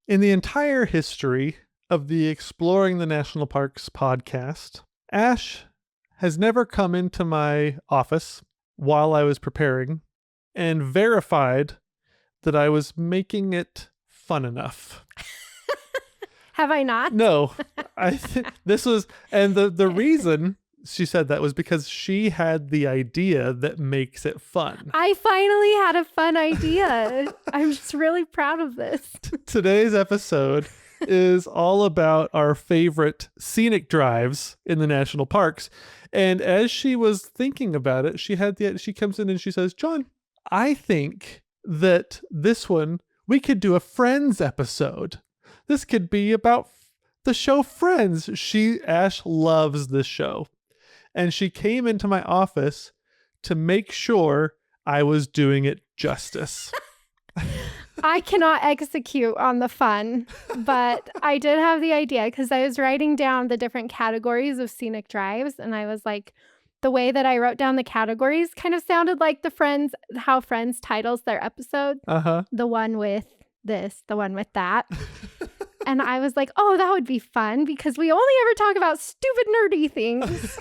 In the entire history of the Exploring the National Parks podcast, Ash has never come into my office while I was preparing and verified that I was making it fun enough. Have I not? No, I think this was, and the reason she said that was because she had the idea that makes it fun. I finally had a fun idea. I'm just really proud of this. Today's episode is all about our favorite scenic drives in the national parks. And as she was thinking about it, she comes in and she says, John, I think that this one, we could do a Friends episode. This could be about the show Friends. Ash loves this show. And she came into my office to make sure I was doing it justice. I cannot execute on the fun, but I did have the idea because I was writing down the different categories of scenic drives. And I was like, the way that I wrote down the categories kind of sounded like how Friends titles their episode. Uh-huh. The one with this, the one with that. And I was like, oh, that would be fun because we only ever talk about stupid nerdy things.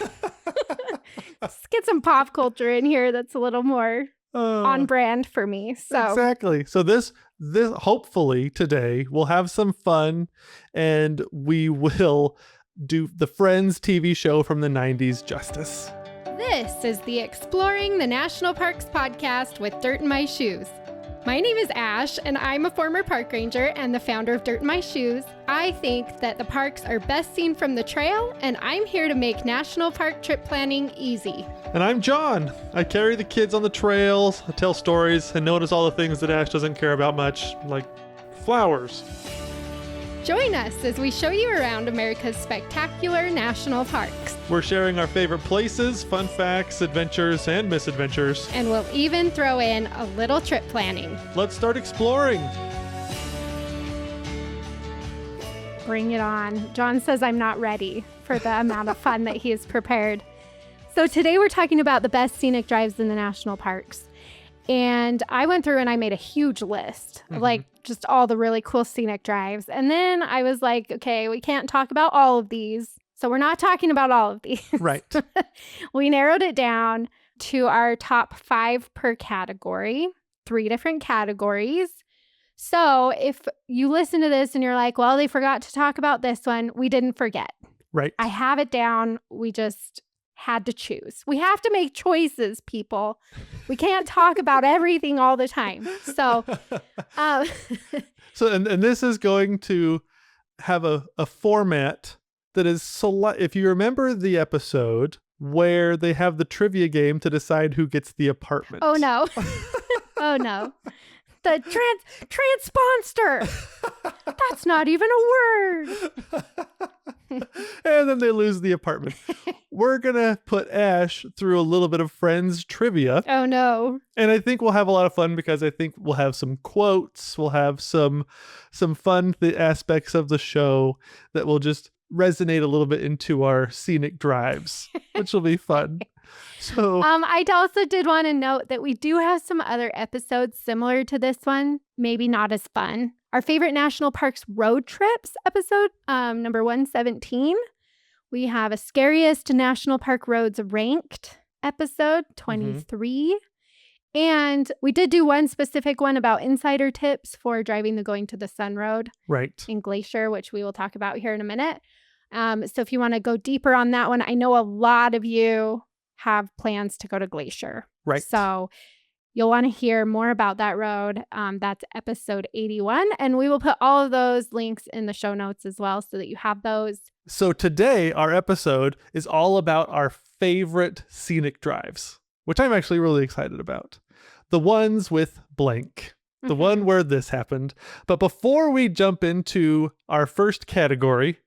Let's get some pop culture in here that's a little more on brand for me. So exactly. So this hopefully today we'll have some fun and we will do the Friends TV show from the 90s justice. This is the Exploring the National Parks podcast with Dirt in My Shoes. My name is Ash, and I'm a former park ranger and the founder of Dirt in My Shoes. I think that the parks are best seen from the trail, and I'm here to make national park trip planning easy. And I'm John. I carry the kids on the trails, I tell stories, and notice all the things that Ash doesn't care about much, like flowers. Join us as we show you around America's spectacular national parks. We're sharing our favorite places, fun facts, adventures, and misadventures. And we'll even throw in a little trip planning. Let's start exploring. Bring it on. John says I'm not ready for the amount of fun that he has prepared. So today we're talking about the best scenic drives in the national parks. And I went through and I made a huge list of like just all the really cool scenic drives. And then I was like, okay, we can't talk about all of these. So we're not talking about all of these. Right. We narrowed it down to our top 5 per category, 3 different categories. So if you listen to this and you're like, well, they forgot to talk about this one, we didn't forget. Right. I have it down. We just had to choose. We have to make choices, people. We can't talk about everything all the time. So, and this is going to have a format that is if you remember the episode where they have the trivia game to decide who gets the apartment. Oh no. Oh no. The transponster. That's not even a word. And then they lose the apartment. We're going to put Ash through a little bit of Friends trivia. Oh, no. And I think we'll have a lot of fun because I think we'll have some quotes. We'll have some fun aspects of the show that will just resonate a little bit into our scenic drives, which will be fun. So I also did want to note that we do have some other episodes similar to this one, maybe not as fun. Our favorite national parks road trips episode, number 117. We have a scariest national park roads ranked episode 23. And we did do one specific one about insider tips for driving the Going to the Sun Road in Glacier, which we will talk about here in a minute. So if you want to go deeper on that one, I know a lot of you have plans to go to Glacier. Right. So you'll want to hear more about that road. That's episode 81. And we will put all of those links in the show notes as well so that you have those. So today, our episode is all about our favorite scenic drives, which I'm actually really excited about. The ones with blank. The one where this happened. But before we jump into our first category,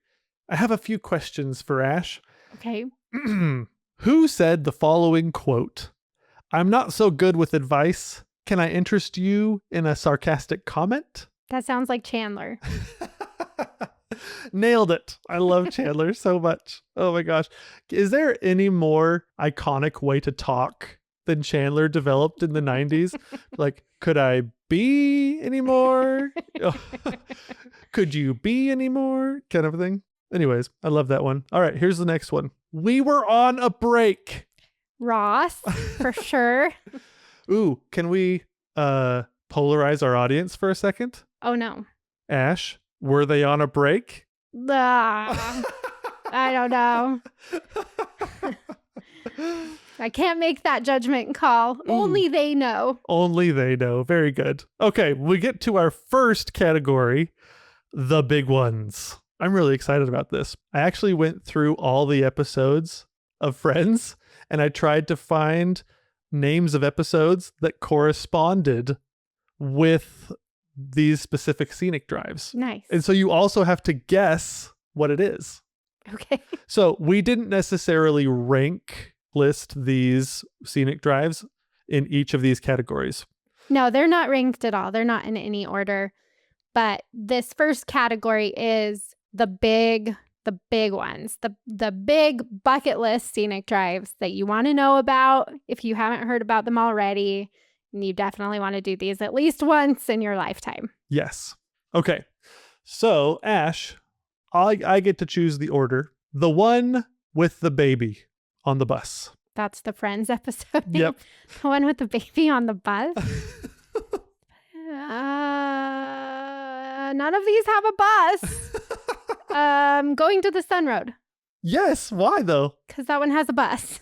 I have a few questions for Ash. Okay. Who said the following quote? I'm not so good with advice. Can I interest you in a sarcastic comment? That sounds like Chandler. Nailed it. I love Chandler so much. Oh my gosh. Is there any more iconic way to talk than Chandler developed in the 90s? Like, could I be anymore? Could you be anymore? Kind of a thing. Anyways, I love that one. All right, here's the next one. We were on a break. Ross, for sure. Ooh, can we polarize our audience for a second? Oh, no. Ash, were they on a break? I don't know. I can't make that judgment call. Only they know. Only they know. Very good. Okay, we get to our first category, the big ones. I'm really excited about this. I actually went through all the episodes of Friends, and I tried to find names of episodes that corresponded with these specific scenic drives. Nice. And so you also have to guess what it is. Okay. So we didn't necessarily list these scenic drives in each of these categories. No, they're not ranked at all. They're not in any order. But this first category is the big ones, the big bucket list scenic drives that you want to know about. If you haven't heard about them already, you definitely want to do these at least once in your lifetime. Yes. Okay. So, Ash, I get to choose the order. The one with the baby on the bus. That's the Friends episode. Yep. The one with the baby on the bus. None of these have a bus. Going to the Sun Road. Yes. Why though? Because that one has a bus.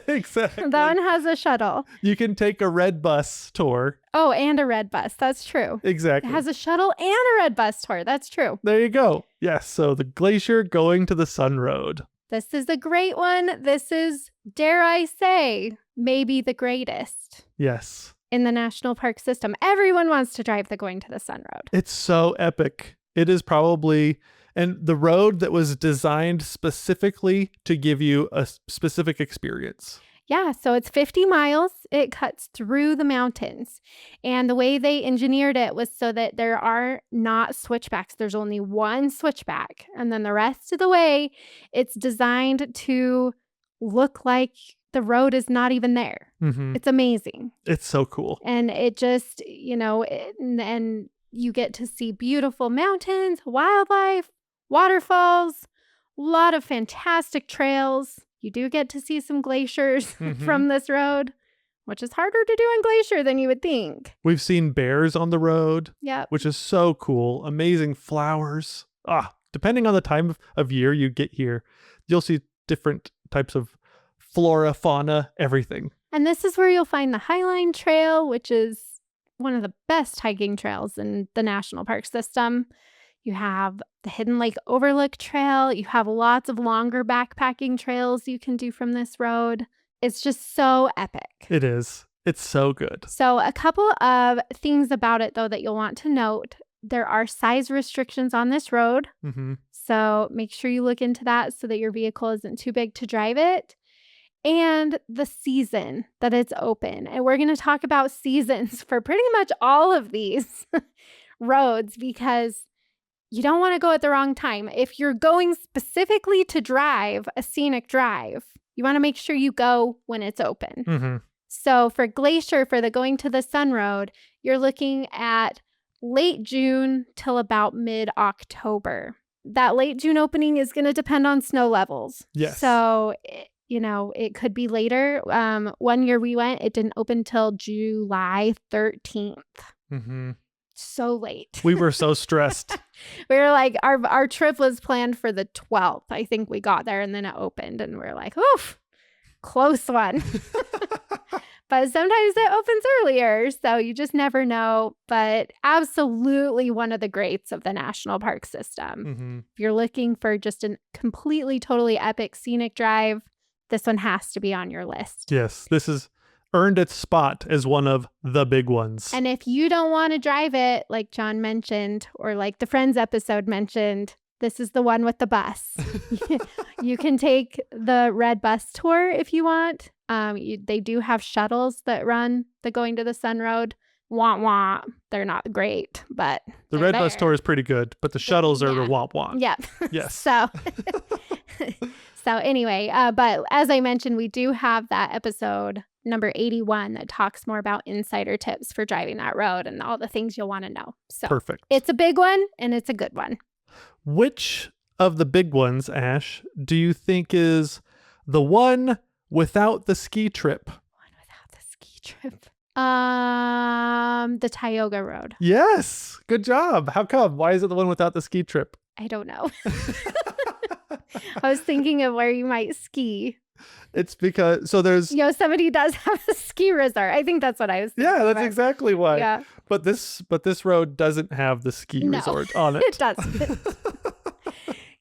Exactly. That one has a shuttle. You can take a red bus tour. Oh, and a red bus. That's true. Exactly. It has a shuttle and a red bus tour. That's true. There you go. Yes. So the glacier going to the Sun Road. This is a great one. This is, dare I say, maybe the greatest Yes. in the national park system. Everyone wants to drive the Going to the Sun Road. It's so epic. It is probably, and the road that was designed specifically to give you a specific experience. Yeah, so it's 50 miles. It cuts through the mountains. And the way they engineered it was so that there are not switchbacks. There's only one switchback. And then the rest of the way, it's designed to look like the road is not even there. Mm-hmm. It's amazing. It's so cool. And it just, and you get to see beautiful mountains, wildlife, waterfalls, a lot of fantastic trails. You do get to see some glaciers from this road, which is harder to do on glacier than you would think. We've seen bears on the road, Yep. which is so cool. Amazing flowers. Depending on the time of year you get here, you'll see different types of flora, fauna, everything. And this is where you'll find the Highline Trail, which is one of the best hiking trails in the national park system. You have the Hidden Lake Overlook Trail. You have lots of longer backpacking trails you can do from this road. It's just so epic. It is. It's so good. So a couple of things about it, though, that you'll want to note. There are size restrictions on this road. Mm-hmm. So make sure you look into that so that your vehicle isn't too big to drive it. And the season that it's open. And we're going to talk about seasons for pretty much all of these roads because you don't want to go at the wrong time. If you're going specifically to drive a scenic drive, you want to make sure you go when it's open. Mm-hmm. So for Glacier, for the Going to the Sun Road, you're looking at late June till about mid-October. That late June opening is going to depend on snow levels. Yes. So, it could be later. One year we went, it didn't open till July 13th. Mm-hmm. So late. We were so stressed. We were like, our trip was planned for the 12th. I think we got there and then it opened and we were like, oof, close one. But sometimes it opens earlier, so you just never know. But absolutely one of the greats of the national park system. Mm-hmm. If you're looking for just a completely, totally epic scenic drive, this one has to be on your list. Yes, this has earned its spot as one of the big ones. And if you don't want to drive it, like John mentioned, or like the Friends episode mentioned, this is the one with the bus. You can take the red bus tour if you want. They do have shuttles that run the Going to the Sun Road. Wah wah. They're not great, but the red bus tour is pretty good, but the shuttles are the womp womp. Yep. Yes. So So anyway, but as I mentioned, we do have that episode number 81 that talks more about insider tips for driving that road and all the things you'll want to know. So Perfect. It's a big one and it's a good one. Which of the big ones, Ash, do you think is the one without the ski trip? One without the ski trip. The Tioga Road. Yes. Good job. How come? Why is it the one without the ski trip? I don't know. I was thinking of where you might ski. It's because there's Yosemite does have a ski resort. I think that's what I was thinking. Yeah, that's exactly why. Yeah. But this road doesn't have the ski resort on it. It doesn't.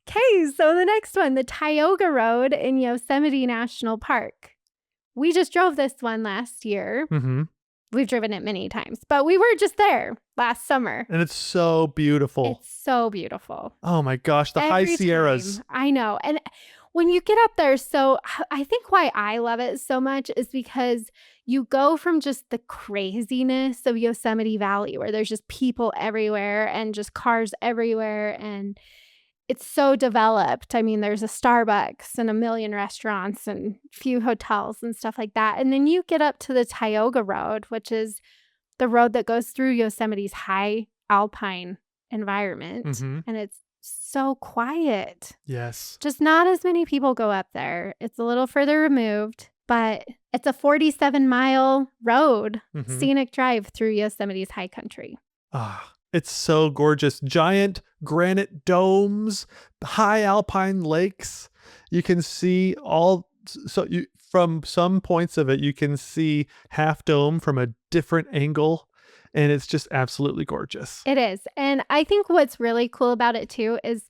Okay, so the next one, the Tioga Road in Yosemite National Park. We just drove this one last year. Mm-hmm. We've driven it many times, but we were just there last summer. And it's so beautiful. It's so beautiful. Oh my gosh, the High Sierras. Time, I know. And when you get up there, so I think why I love it so much is because you go from just the craziness of Yosemite Valley, where there's just people everywhere and just cars everywhere, and it's so developed. I mean, there's a Starbucks and a million restaurants and few hotels and stuff like that. And then you get up to the Tioga Road, which is the road that goes through Yosemite's high alpine environment. Mm-hmm. And it's so quiet. Yes. Just not as many people go up there. It's a little further removed, but it's a 47-mile road, Mm-hmm. scenic drive through Yosemite's high country. Ah, it's so gorgeous. Giant granite domes, high alpine lakes. You can see from some points of it, you can see Half Dome from a different angle, and it's just absolutely gorgeous. It is. And I think what's really cool about it too is,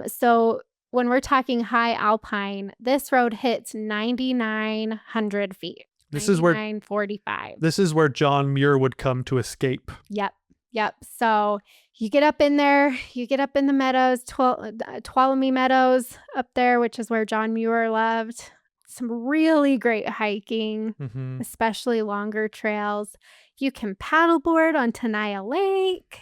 so when we're talking high alpine, this road hits 9,900 feet. This is where 945. This is where John Muir would come to escape. Yep. So you get up in there, you get up in the meadows, Tuolumne Meadows up there, which is where John Muir loved. Some really great hiking, Mm-hmm. especially longer trails. You can paddleboard on Tenaya Lake.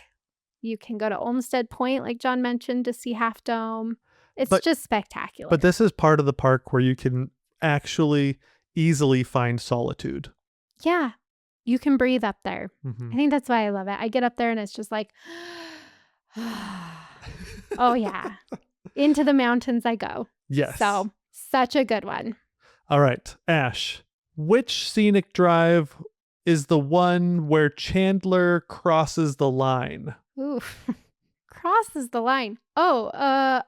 You can go to Olmsted Point, like John mentioned, to see Half Dome. It's just spectacular. But this is part of the park where you can actually easily find solitude. Yeah, you can breathe up there. Mm-hmm. I think that's why I love it. I get up there and it's just like, oh yeah, into the mountains I go. Yes. So such a good one. All right, Ash, which scenic drive is the one where Chandler crosses the line? Ooh, crosses the line. The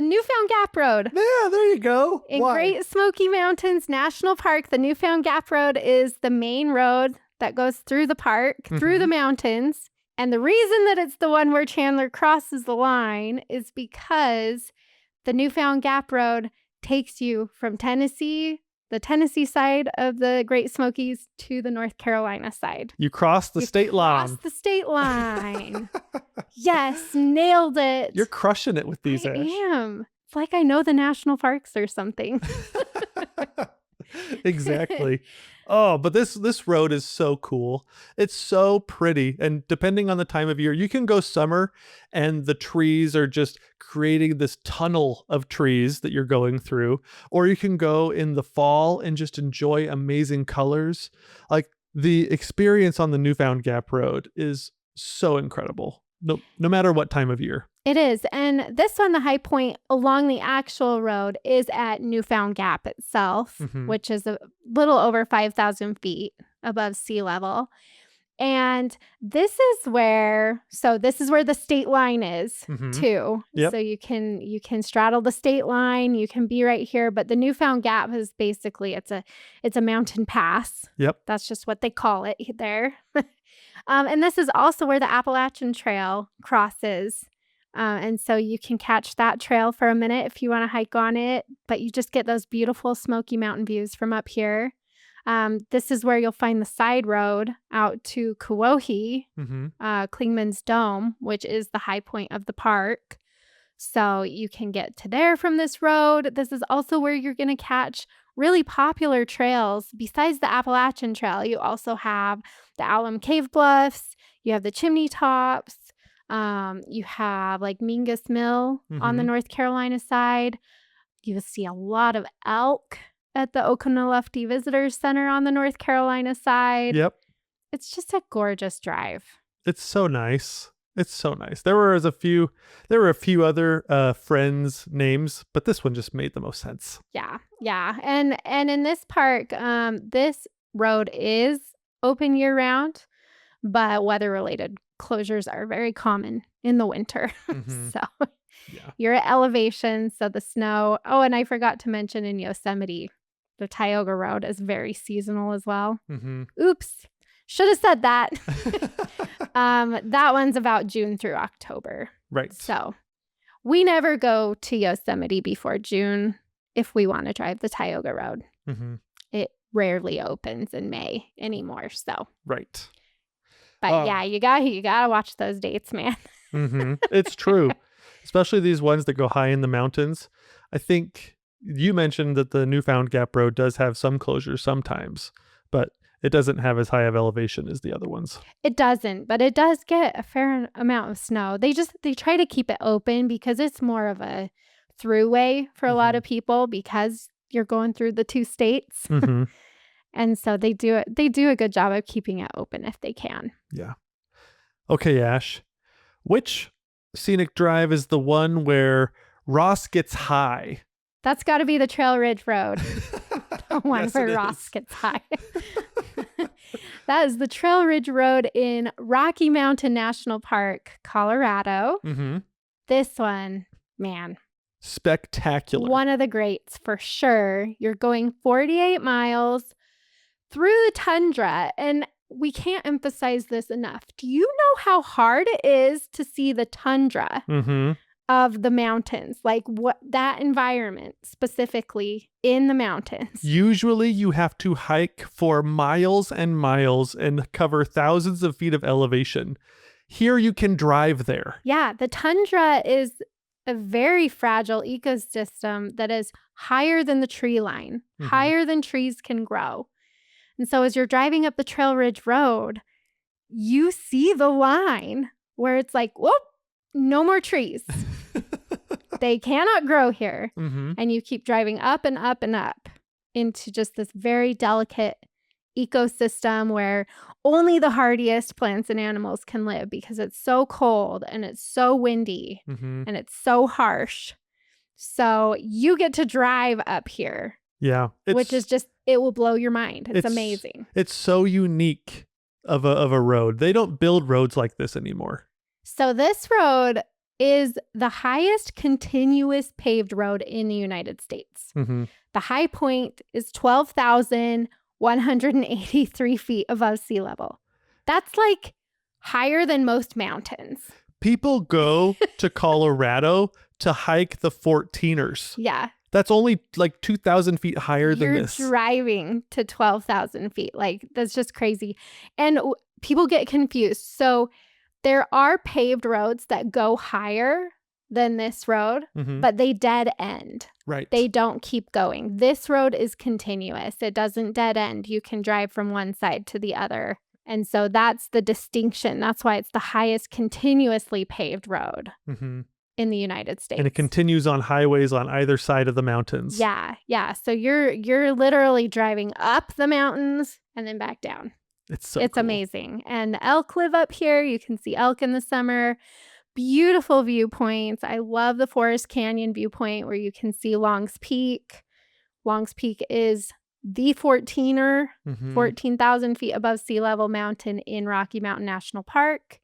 Newfound Gap Road. Yeah, there you go. In Why? Great Smoky Mountains National Park, the Newfound Gap Road is the main road that goes through the park, through the mountains. And the reason that it's the one where Chandler crosses the line is because the Newfound Gap Road takes you from Tennessee, the Tennessee side of the Great Smokies, to the North Carolina side. You cross the state line. Cross the state line. Yes, nailed it. You're crushing it with these, I Ash. am. It's like I know the national parks or something. Exactly. Oh, but this road is so cool. It's so pretty. And depending on the time of year, you can go summer and the trees are just creating this tunnel of trees that you're going through. Or you can go in the fall and just enjoy amazing colors. Like the experience on the Newfound Gap Road is so incredible. No matter what time of year. It is. And this one, the high point along the actual road is at Newfound Gap itself, which is a little over 5,000 feet above sea level. And this is where the state line is too. Yep. So you can straddle the state line, you can be right here, but the Newfound Gap is basically it's a mountain pass. Yep. That's just what they call it there. And this is also where the Appalachian Trail crosses. And so you can catch that trail for a minute if you want to hike on it, but you just get those beautiful Smoky Mountain views from up here. This is where you'll find the side road out to Kuohi, Klingman's Dome, which is the high point of the park. So you can get to there from this road. This is also where you're going to catch really popular trails. Besides the Appalachian Trail, you also have the Alum Cave Bluffs, you have the Chimney Tops, You have like Mingus Mill on the Mhm. North Carolina side. You will see a lot of elk at the Oconaluftee Visitors Center on the North Carolina side. Yep. It's just a gorgeous drive. It's so nice. It's so nice. There were a few other friends' names, but this one just made the most sense. Yeah. And in this park, this road is open year round, but weather related closures are very common in the winter. Mhm. So Yeah. you're at elevation, so the snow. Oh, and I forgot to mention in Yosemite, the Tioga Road is very seasonal as well. Mhm. Oops. Should have said that. That one's about June through October. Right. So we never go to Yosemite before June if we want to drive the Tioga Road. Mhm. It rarely opens in May anymore. So, Right. but yeah, you gotta watch those dates, man. Mhm. It's true. Especially these ones that go high in the mountains. I think you mentioned that the Newfound Gap Road does have some closures sometimes, but it doesn't have as high of elevation as the other ones. It doesn't, but it does get a fair amount of snow. They try to keep it open because it's more of a throughway for a lot of people because you're going through the two states. Mhm. And so they do a good job of keeping it open if they can. Yeah. Okay, Ash. Which scenic drive is the one where Ross gets high? That's got to be the Trail Ridge Road. The one Yes, where it Ross is. gets high. That is the Trail Ridge Road in Rocky Mountain National Park, Colorado. Mhm. This one, man, Spectacular. one of the greats for sure. You're going 48 miles through the tundra, and we can't emphasize this enough. Do you know how hard it is to see the tundra Mhm. of the mountains? Like what that environment specifically in the mountains. Usually you have to hike for miles and miles and cover thousands of feet of elevation. Here you can drive there. Yeah, the tundra is a very fragile ecosystem that is higher than the tree line, higher than trees can grow. And so as you're driving up the Trail Ridge Road, you see the line where it's like, whoop, no more trees. They cannot grow here. Mhm. And you keep driving up and up and up into just this very delicate ecosystem where only the hardiest plants and animals can live because it's so cold and it's so windy Mhm. and it's so harsh. So you get to drive up here, Yeah. which is just, it will blow your mind. It's amazing. It's so unique of a road. They don't build roads like this anymore. So this road is the highest continuous paved road in the United States. Mhm. The high point is 12,183 feet above sea level. That's like higher than most mountains. People go to Colorado to hike the 14ers. Yeah. That's only like 2,000 feet higher than You're this. driving to 12,000 feet. Like, that's just crazy. And people get confused. So there are paved roads that go higher than this road, Mhm. but they dead end. Right. They don't keep going. This road is continuous. It doesn't dead end. You can drive from one side to the other. And so that's the distinction. That's why it's the highest continuously paved road Mhm. in the United States. And it continues on highways on either side of the mountains. Yeah. So you're literally driving up the mountains and then back down. It's so It's cool. amazing. And elk live up here. You can see elk in the summer. Beautiful viewpoints. I love the Forest Canyon viewpoint where you can see Long's Peak. Long's Peak is the 14er, Mhm. 14,000 feet above sea level mountain in Rocky Mountain National Park.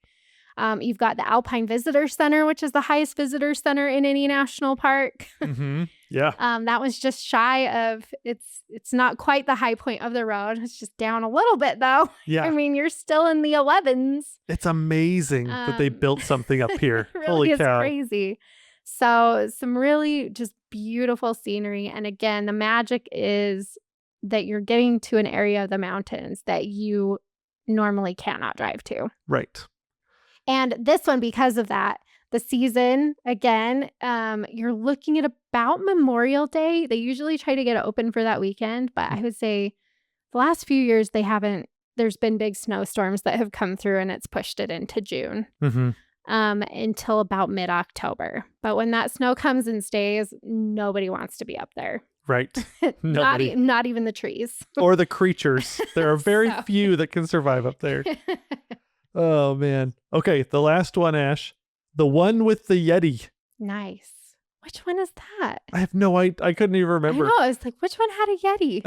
You've got the Alpine Visitor Center, which is the highest visitor center in any national park. Mhm. Yeah. That was just shy of, it's not quite the high point of the road. It's just down a little bit though. Yeah. I mean, you're still in the 11s. It's amazing that they built something up here. It really Holy is cow. crazy. So some really just beautiful scenery. And again, the magic is that you're getting to an area of the mountains that you normally cannot drive to. Right. And this one, because of that, the season, again, you're looking at about Memorial Day. They usually try to get it open for that weekend, but I would say the last few years they haven't. There's been big snowstorms that have come through and it's pushed it into June. Mhm. until about mid-October. But when that snow comes and stays, nobody wants to be up there. Right. not, Nobody. not even the trees. Or the creatures. There are very So. few that can survive up there. Oh, man. Okay, the last one, Ash. The one with the Yeti. Nice. Which one is that? I have no idea. I couldn't even remember. I know. I was like, which one had a Yeti?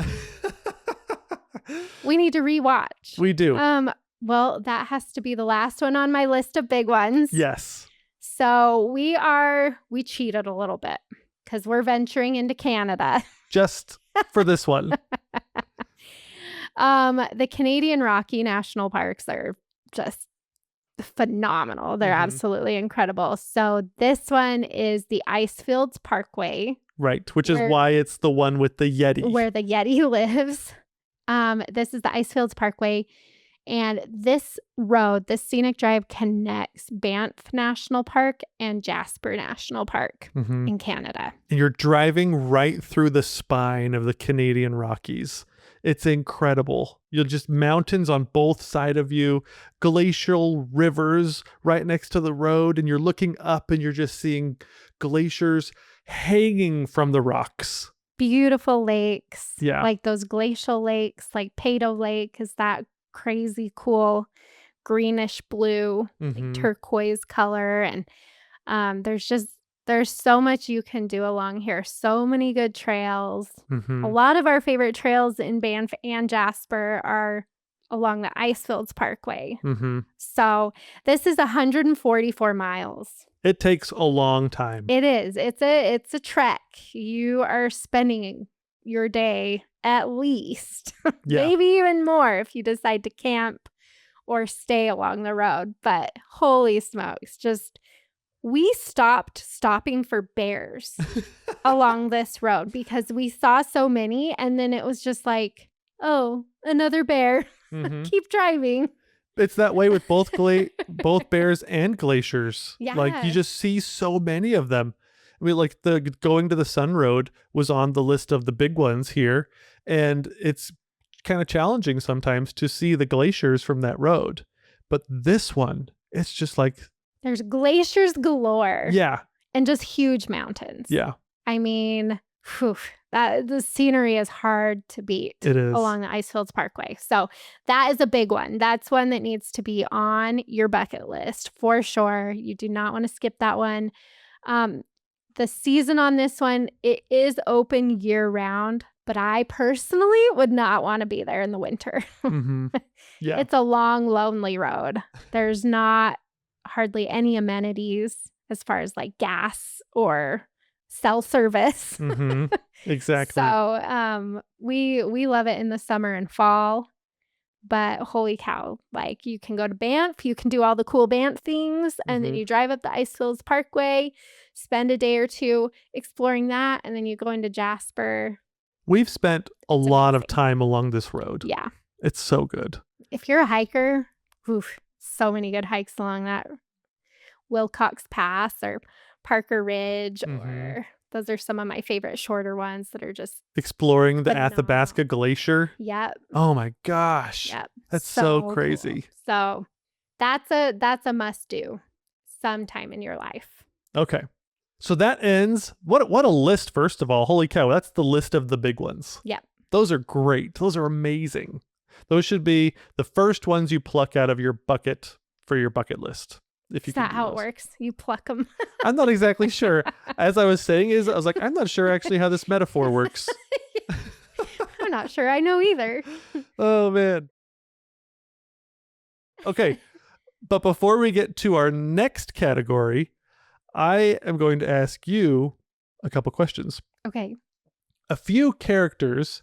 We need to rewatch. We do. Well, that has to be the last one on my list of big ones. Yes. So we cheated a little bit because we're venturing into Canada. Just for this one. The Canadian Rocky National Parks are just phenomenal. They're absolutely incredible. So this one is the Icefields Parkway. Right, which is why it's the one with the Yeti. Where the Yeti lives. This is the Icefields Parkway. And this road, this scenic drive, connects Banff National Park and Jasper National Park in Canada. And you're driving right through the spine of the Canadian Rockies. It's incredible. You'll just mountains on both sides of you, glacial rivers right next to the road, and you're looking up and you're just seeing glaciers hanging from the rocks. Beautiful lakes. Yeah. Like those glacial lakes, like Peyto Lake is that crazy cool greenish blue, like turquoise color. And there's so much you can do along here. So many good trails. A lot of our favorite trails in Banff and Jasper are along the Icefields Parkway. So this is 144 miles. It takes a long time. It is. It's a trek. You are spending your day at least, maybe even more if you decide to camp or stay along the road. But holy smokes, we stopping for bears along this road because we saw so many, and then it was just like, oh, another bear. Keep driving. It's that way with both both bears and glaciers. Yeah. Like you just see so many of them. I mean, like the going to the Sun Road was on the list of the big ones here, and it's kind of challenging sometimes to see the glaciers from that road. But this one, it's just like there's glaciers galore. Yeah. And just huge mountains. Yeah. I mean, the scenery is hard to beat. It is. Along the Icefields Parkway. So that is a big one. That's one that needs to be on your bucket list for sure. You do not want to skip that one. The season on this one, it is open year round, but I personally would not want to be there in the winter. Yeah. It's a long, lonely road. There's not hardly any amenities as far as like gas or cell service. Exactly. So we love it in the summer and fall. But holy cow, like you can go to Banff, you can do all the cool Banff things, and then you drive up the Icefields Parkway, spend a day or two exploring that, and then you go into Jasper. We've spent a lot of time along this road. Yeah. It's so good. If you're a hiker, so many good hikes along that Wilcox Pass or Parker Ridge, or those are some of my favorite shorter ones that are just exploring the Athabasca Glacier. Yep. Oh my gosh. Yep. That's so crazy. Cool. So that's a must do sometime in your life. Okay. So that ends. What a list, first of all. Holy cow. That's the list of the big ones. Yep. Those are great. Those are amazing. Those should be the first ones you pluck out of your bucket for your bucket list. Is that how it works? You pluck them? I'm not exactly sure. As I was saying, I was like, I'm not sure actually how this metaphor works. I'm not sure I know either. Oh, man. Okay. But before we get to our next category, I am going to ask you a couple questions. Okay. A few characters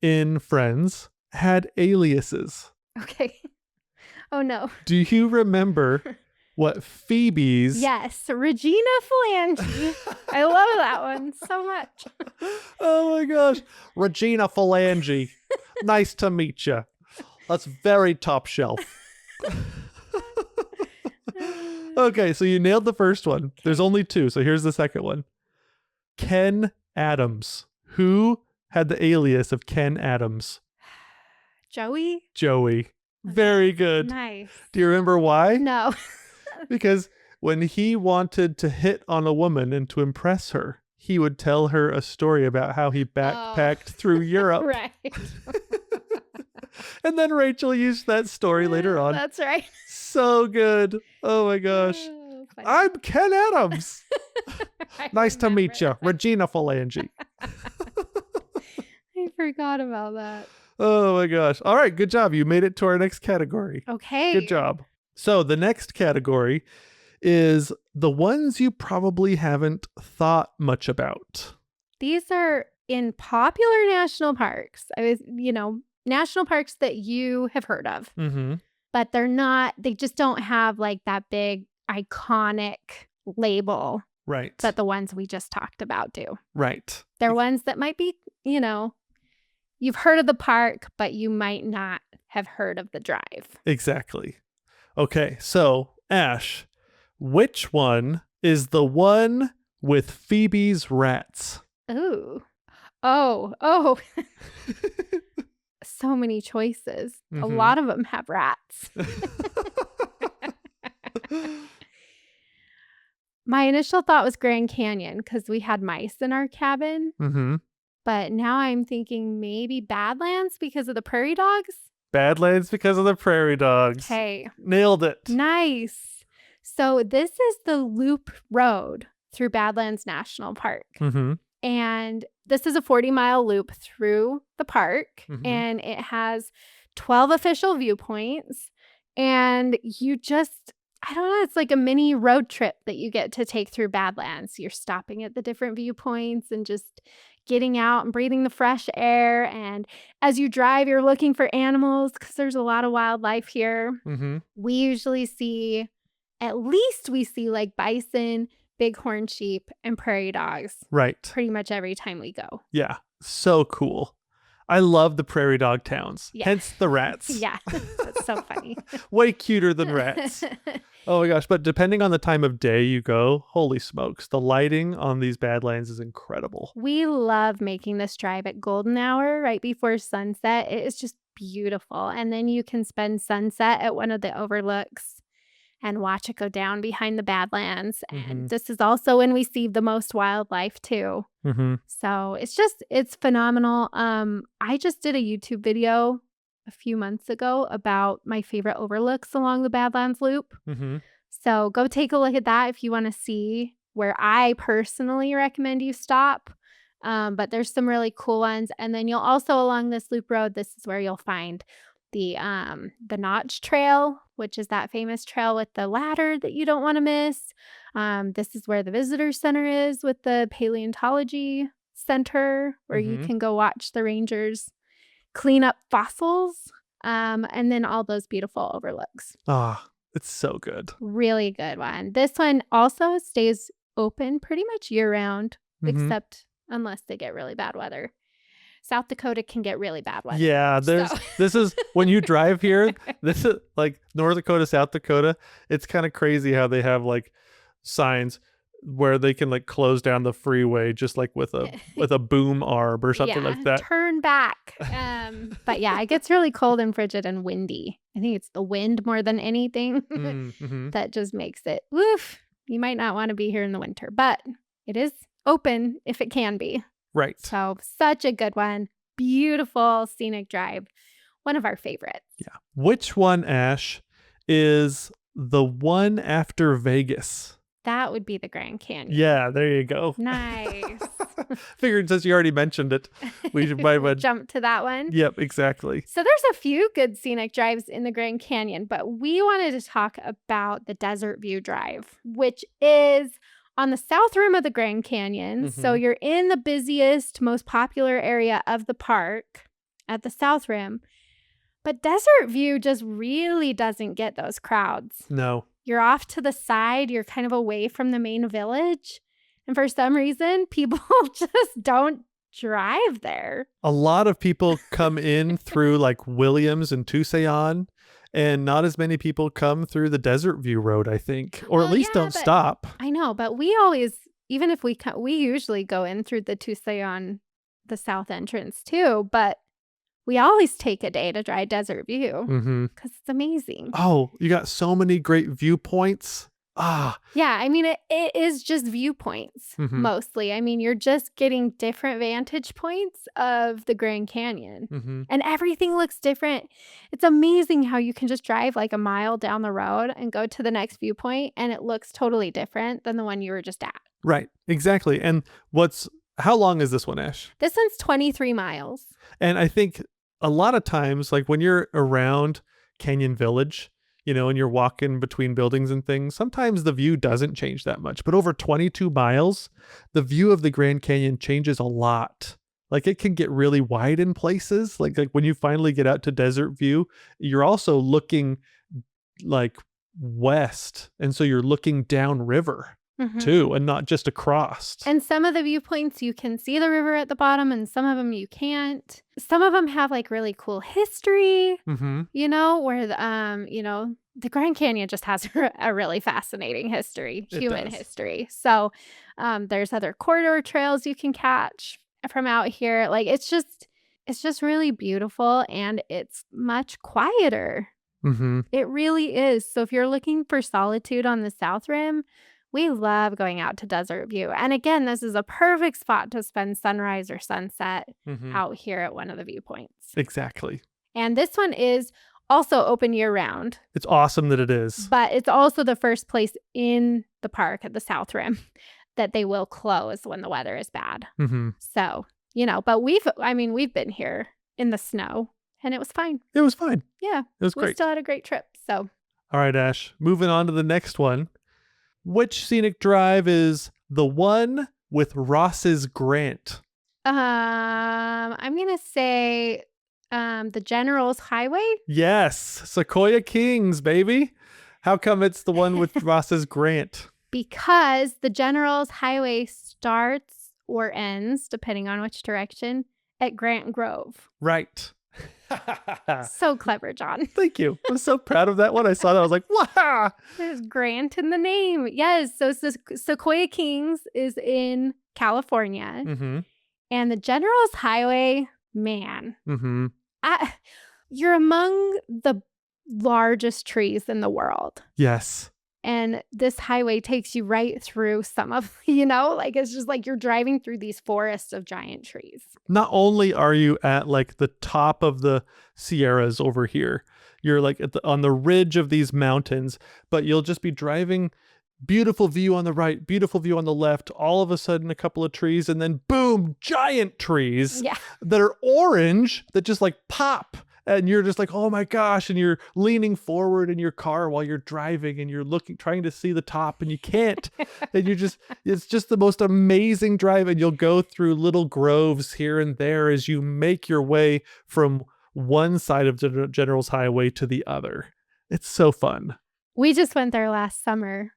in Friends had aliases. Okay. Oh, no. Do you remember what Phoebe's... Yes, Regina Phalange. I love that one so much. Oh my gosh. Regina Phalange. Nice to meet you. That's very top shelf. Okay, so you nailed the first one. There's only two, so here's the second one. Ken Adams. Who had the alias of Ken Adams? Joey? Joey. Very good. Nice. Do you remember why? No. Because When he wanted to hit on a woman and to impress her, he would tell her a story about how he backpacked through Europe. Right. And then Rachel used that story later on. That's right. So good. Oh my gosh. Oh, funny. I'm Ken Adams. I Nice to meet you, remember. Regina Phalange. I forgot about that. Oh my gosh. All right, good job. You made it to our next category. Okay. Good job. So the next category is the ones you probably haven't thought much about. These are in popular national parks. National parks that you have heard of, Mm-hmm. but they just don't have like that big iconic label Right. that the ones we just talked about do. Right. They're ones that might be, you've heard of the park, but you might not have heard of the drive. Exactly. Okay, so Ash, which one is the one with Phoebe's rats? Ooh. Oh. So many choices. A Mhm. lot of them have rats. My initial thought was Grand Canyon because we had mice in our cabin. Mm-hmm. But now I'm thinking maybe Badlands because of the prairie dogs. Badlands because of the prairie dogs. Okay. Nailed it. Nice. So this is the loop road through Badlands National Park. Mm-hmm. And this is a 40-mile loop through the park. Mhm. And it has 12 official viewpoints. And I don't know, it's like a mini road trip that you get to take through Badlands. You're stopping at the different viewpoints and just getting out and breathing the fresh air. And as you drive, you're looking for animals because there's a lot of wildlife here. Mm-hmm. We usually see like bison, bighorn sheep, and prairie dogs Right. pretty much every time we go. Yeah. So cool. I love the prairie dog towns. Yeah. Hence the rats. Yeah, that's so funny. Way cuter than rats. Oh my gosh. But depending on the time of day you go, holy smokes, the lighting on these Badlands is incredible. We love making this drive at golden hour right before sunset. It is just beautiful. And then you can spend sunset at one of the overlooks and watch it go down behind the Badlands. Mhm. And this is also when we see the most wildlife too. Mm-hmm. So it's phenomenal. I just did a YouTube video a few months ago about my favorite overlooks along the Badlands Loop. Mm-hmm. So go take a look at that if you want to see where I personally recommend you stop. But there's some really cool ones. And then you'll also along this loop road, this is where you'll find the Notch Trail, which is that famous trail with the ladder that you don't want to miss. This is where the visitor center is with the paleontology center where you Mhm. can go watch the rangers clean up fossils. And then all those beautiful overlooks. Ah, it's so good. Really good one. This one also stays open pretty much year round, Mhm. except unless they get really bad weather. South Dakota can get really bad weather. Yeah, So- this is when you drive here, this is like North Dakota, South Dakota. It's kind of crazy how they have like signs where they can like close down the freeway just like with a boom arm or something like that. Turn back. But yeah, it gets really cold and frigid and windy. I think it's the wind more than anything Mm-hmm. that just makes it woof. You might not want to be here in the winter, but it is open if it can be. Right. So such a good one. Beautiful scenic drive. One of our favorites. Yeah. Which one, Ash, is the one after Vegas? That would be the Grand Canyon. Yeah, there you go. Nice. Figured since you already mentioned it, we might have. Jump to that one. Yep, exactly. So there's a few good scenic drives in the Grand Canyon, but we wanted to talk about the Desert View Drive, which is on the south rim of the Grand Canyon. So Mhm. you're in the busiest, most popular area of the park at the south rim. But Desert View just really doesn't get those crowds. No. You're off to the side, you're kind of away from the main village. And for some reason, people just don't drive there. A lot of people come in through like Williams and Tucson, and not as many people come through the Desert View Road, I think, or Well, at least yeah, don't but- stop. I know, but we always, even if we usually go in through the Tucson, the south entrance too, but we always take a day to try Desert View Mm-hmm. because it's amazing. Oh, you got so many great viewpoints Yeah, I mean, it is just viewpoints mostly. I mean, you're just getting different vantage points of the Grand Canyon, and everything looks different. It's amazing how you can just drive like a mile down the road and go to the next viewpoint, and it looks totally different than the one you were just at. Right, exactly. And how long is this one, Ash? This one's 23 miles. And I think a lot of times, like when you're around Canyon Village, and you're walking between buildings and things, sometimes the view doesn't change that much. But over 22 miles, the view of the Grand Canyon changes a lot. Like it can get really wide in places. Like when you finally get out to Desert View, you're also looking like west. And so you're looking downriver too, and not just across. And some of the viewpoints you can see the river at the bottom, and some of them you can't. Some of them have like really cool history, where the Grand Canyon just has a really fascinating history, human history. So there's other corridor trails you can catch from out here. Like it's just really beautiful, and it's much quieter. It really is. So if you're looking for solitude on the South Rim, we love going out to Desert View. And again, this is a perfect spot to spend sunrise or sunset out here at one of the viewpoints. Exactly. And this one is also open year round. It's awesome that it is. But it's also the first place in the park at the South Rim that they will close when the weather is bad. So, but we've been here in the snow, and it was fine. It was fine. Yeah. It was great. We still had a great trip. So. All right, Ash, moving on to the next one. Which scenic drive is the one with Ross's Grant? I'm going to say the General's Highway. Yes, Sequoia Kings, baby. How come it's the one with Ross's Grant? Because the General's Highway starts or ends, depending on which direction, at Grant Grove. Right. So clever, John. Thank you. I'm so proud of that one. I saw that. I was like, wow. There's Grant in the name. Yes. So Sequoia Kings is in California. And the General's Highway, man. You're among the largest trees in the world. Yes. And this highway takes you right through some of, it's just like you're driving through these forests of giant trees. Not only are you at like the top of the Sierras over here, you're like on the ridge of these mountains, but you'll just be driving, beautiful view on the right, beautiful view on the left, all of a sudden a couple of trees, and then boom, giant trees that are orange that just like pop. And you're just like, oh my gosh. And you're leaning forward in your car while you're driving, and you're trying to see the top, and you can't. And it's just the most amazing drive. And you'll go through little groves here and there as you make your way from one side of the General's Highway to the other. It's so fun. We just went there last summer.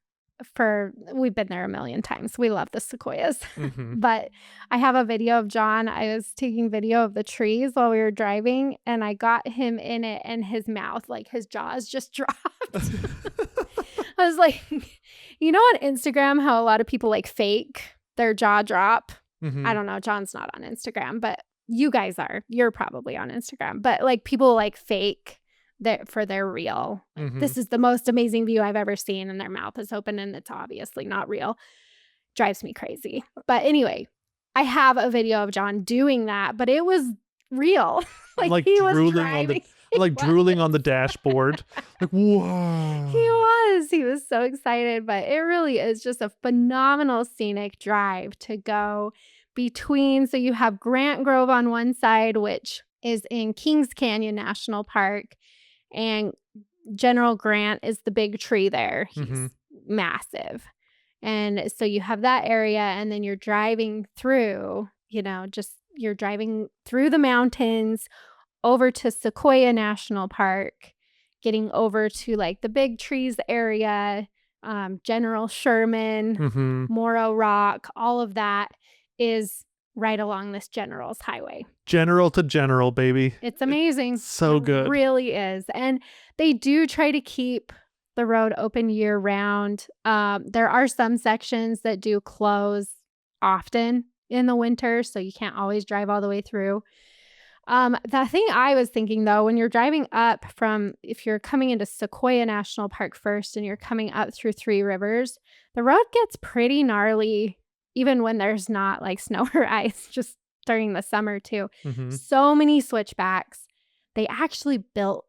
We've been there a million times. We love the sequoias. But I have a video of John. I was taking video of the trees while we were driving, and I got him in it, and his mouth, like his jaws just dropped. I was like, on Instagram how a lot of people like fake their jaw drop? I don't know. John's not on Instagram, but you guys are. You're probably on Instagram. But like people like fake for their real. This is the most amazing view I've ever seen, and their mouth is open and it's obviously not real. Drives me crazy. But anyway, I have a video of John doing that, but it was real. like he drooling was driving. Drooling on the dashboard. Like, whoa. He was so excited, but it really is just a phenomenal scenic drive to go between. So you have Grant Grove on one side, which is in Kings Canyon National Park. And General Grant is the big tree there. He's massive. And so you have that area, and then you're driving through, you're driving through the mountains over to Sequoia National Park, getting over to like the big trees area, General Sherman, Morrow Rock, all of that is right along this General's Highway. General to general, baby. It's amazing. It's so good. It really is. And they do try to keep the road open year round. There are some sections that do close often in the winter, so you can't always drive all the way through. The thing I was thinking though, when you're driving up if you're coming into Sequoia National Park first and you're coming up through Three Rivers, the road gets pretty gnarly even when there's not like snow or ice, just during the summer too. Mm-hmm. So many switchbacks. They actually built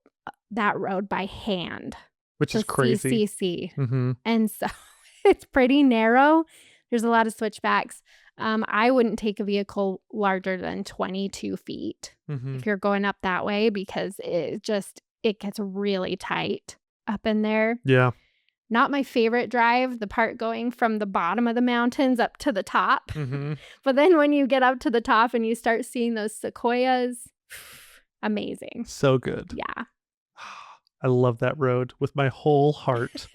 that road by hand. Which is crazy. CCC. Mm-hmm. And so it's pretty narrow. There's a lot of switchbacks. I wouldn't take a vehicle larger than 22 feet if you're going up that way because it gets really tight up in there. Yeah. Not my favorite drive, the part going from the bottom of the mountains up to the top. Mm-hmm. But then when you get up to the top and you start seeing those sequoias, amazing. So good. Yeah. I love that road with my whole heart.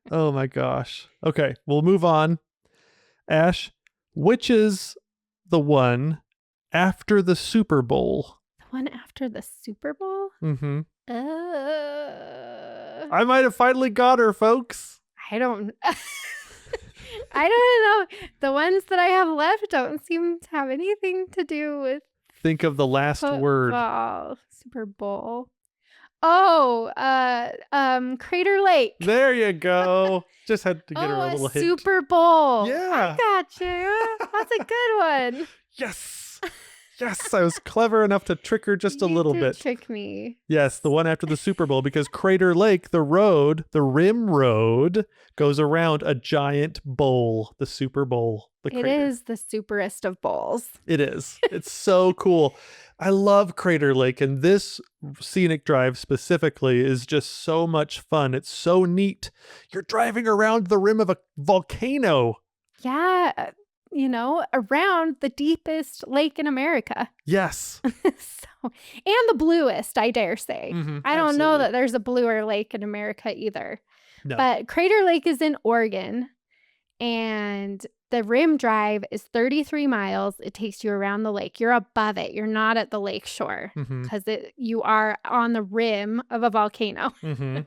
Oh my gosh. Okay, we'll move on. Ash, which is the one after the Super Bowl? The one after the Super Bowl? Mm-hmm. I might have finally got her, folks. I don't know. The ones that I have left don't seem to have anything to do with Think of the last word. Super Bowl. Oh, Crater Lake. There you go. Just had to get her a little hint. Super Bowl. Yeah. I got you. That's a good one. Yes. Yes, I was clever enough to trick her just a little bit. Trick me. Yes, the one after the Super Bowl, because Crater Lake, the rim road, goes around a giant bowl, the Super Bowl. It is the superest of bowls. It is. It's so cool. I love Crater Lake, and this scenic drive specifically is just so much fun. It's so neat. You're driving around the rim of a volcano. Yeah. Around the deepest lake in America. Yes. And the bluest, I dare say. Mm-hmm, I don't know that there's a bluer lake in America either. No. But Crater Lake is in Oregon, and the rim drive is 33 miles. It takes you around the lake. You're above it. You're not at the lake shore because you are on the rim of a volcano. Mm-hmm.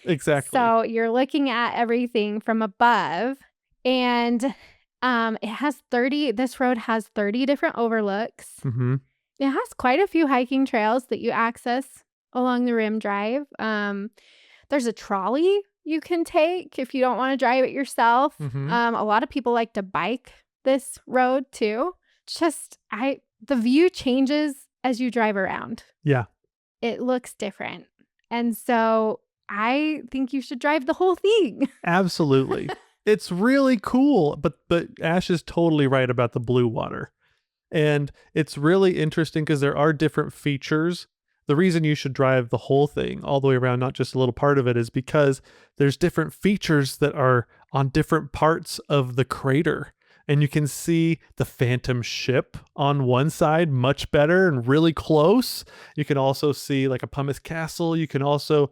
Exactly. So you're looking at everything from above, and this road has 30 different overlooks. Mm-hmm. It has quite a few hiking trails that you access along the rim drive. There's a trolley you can take if you don't want to drive it yourself. Mm-hmm. A lot of people like to bike this road too. The view changes as you drive around. Yeah. It looks different. And so I think you should drive the whole thing. Absolutely. It's really cool, but Ash is totally right about the blue water. And it's really interesting because there are different features. The reason you should drive the whole thing all the way around, not just a little part of it, is because there's different features that are on different parts of the crater. And you can see the Phantom ship on one side much better and really close. You can also see like a pumice castle. You can also...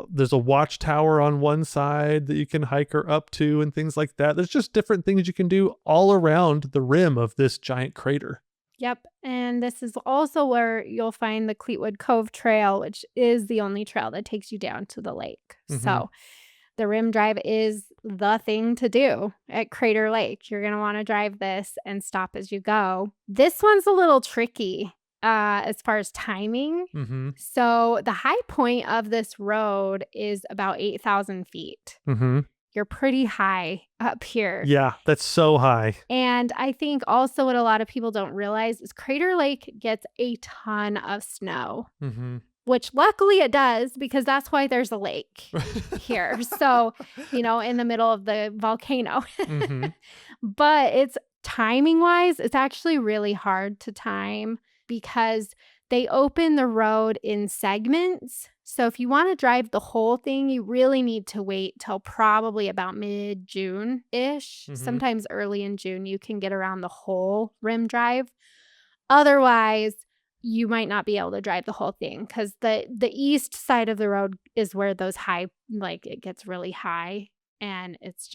there's a watchtower on one side that you can hike her up to and things like that. There's just different things you can do all around the rim of this giant crater. Yep. And this is also where you'll find the Cleetwood Cove Trail, which is the only trail that takes you down to the lake. Mm-hmm. So the rim drive is the thing to do at Crater Lake. You're going to want to drive this and stop as you go. This one's a little tricky. As far as timing. Mm-hmm. So the high point of this road is about 8,000 feet. Mm-hmm. You're pretty high up here. Yeah, that's so high. And I think also what a lot of people don't realize is Crater Lake gets a ton of snow, which luckily it does because that's why there's a lake here. So, in the middle of the volcano. But it's timing wise, it's actually really hard to time because they open the road in segments. So if you want to drive the whole thing, you really need to wait till probably about mid-June-ish. Sometimes early in June, you can get around the whole rim drive. Otherwise, you might not be able to drive the whole thing because the east side of the road is where those it gets really high. And it's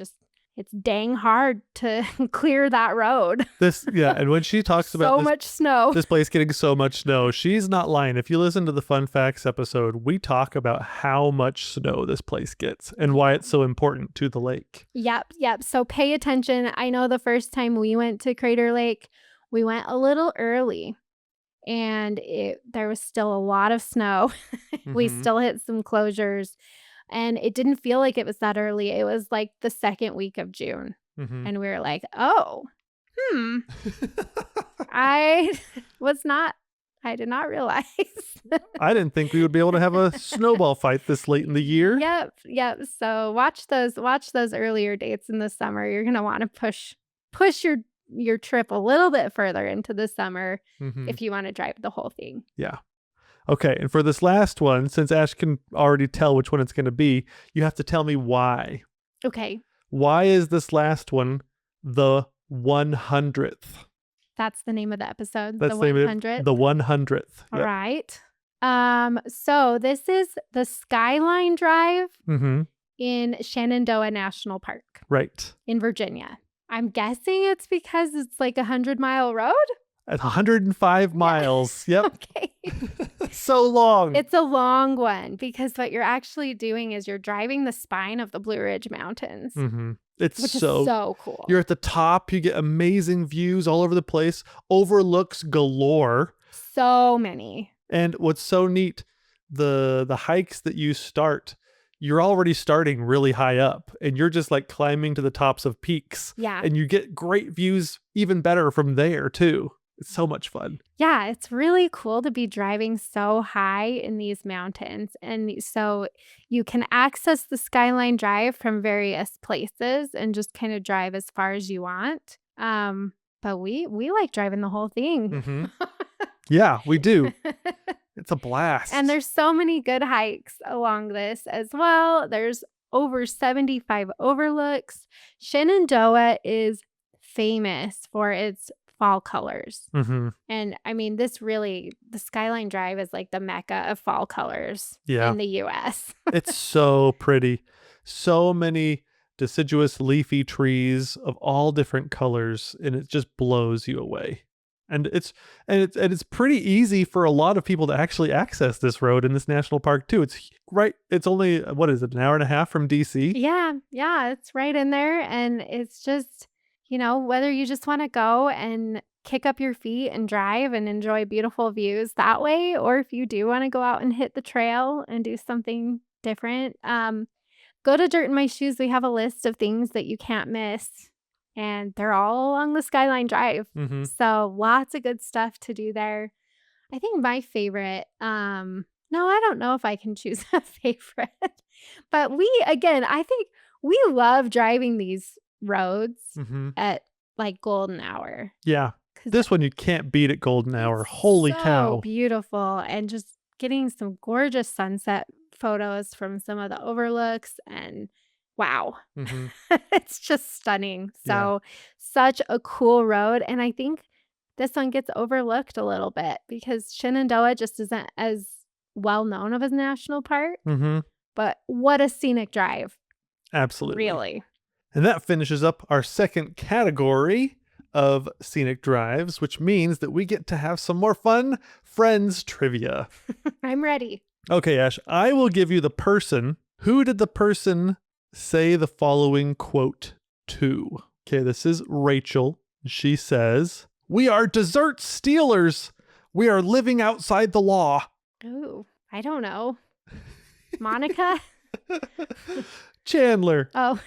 dang hard to clear that road. And when she talks about so much snow, this place getting so much snow, she's not lying. If you listen to the Fun Facts episode, we talk about how much snow this place gets and why it's so important to the lake. Yep. So pay attention. I know the first time we went to Crater Lake, we went a little early and there was still a lot of snow. We Mhm. still hit some closures, and it didn't feel like it was that early. It was like the second week of June, Mhm. and we were like, "Oh, hmm, I I did not realize." I didn't think we would be able to have a snowball fight this late in the year. Yep. So watch those earlier dates in the summer. You're gonna want to push your trip a little bit further into the summer Mhm. if you want to drive the whole thing. Yeah. Okay, and for this last one, since Ash can already tell which one it's going to be, you have to tell me why. Okay, Why is this last one the 100th? that's the name of the episode, That's the the name of it. 100th. The 100th. All Yep. right. So this is the Skyline Drive Mm-hmm. in Shenandoah National Park Right. in Virginia. I'm guessing it's because it's like 100-mile road. At 105 miles. Yep. Okay. So long. It's a long one because what you're actually doing is you're driving the spine of the Blue Ridge Mountains, Mm-hmm. It's which so is so cool. You're at the top. You get amazing views all over the place. Overlooks galore. So many. And what's so neat, the hikes that you start, you're already starting really high up and you're just like climbing to the tops of peaks. Yeah. And you get great views even better from there too. It's so much fun. Yeah, it's really cool to be driving so high in these mountains. And so you can access the Skyline Drive from various places and just kind of drive as far as you want. But we like driving the whole thing. Mm-hmm. Yeah, we do. It's a blast. And there's so many good hikes along this as well. There's over 75 overlooks. Shenandoah is famous for its fall colors. Mm-hmm. And I mean, the Skyline Drive is like the mecca of fall colors Yeah. in the US. It's so pretty. So many deciduous leafy trees of all different colors, and it just blows you away. And it's pretty easy for a lot of people to actually access this road in this national park too. It's only, what is it, an hour and a half from DC? Yeah, it's right in there. And it's just, whether you just want to go and kick up your feet and drive and enjoy beautiful views that way, or if you do want to go out and hit the trail and do something different, go to Dirt in My Shoes. We have a list of things that you can't miss, and they're all along the Skyline Drive. Mm-hmm. So lots of good stuff to do there. I think my favorite, no, I don't know if I can choose a favorite, but I think we love driving these roads Mm-hmm. at like golden hour. Yeah. 'Cause This one you can't beat at golden hour. it's Holy so cow. beautiful, and just getting some gorgeous sunset photos from some of the overlooks, and wow. Mm-hmm. It's just stunning. Yeah. So such a cool road, and I think this one gets overlooked a little bit because Shenandoah just isn't as well known of a national park, Mm-hmm. but what a scenic drive. Absolutely. Really. And that finishes up our second category of scenic drives, which means that we get to have some more fun Friends trivia. I'm ready. Okay, Ash, I will give you the person. Who did the person say the following quote to? Okay, this is Rachel. She says, "We are dessert stealers. We are living outside the law." Ooh, I don't know. Monica? Chandler. Oh.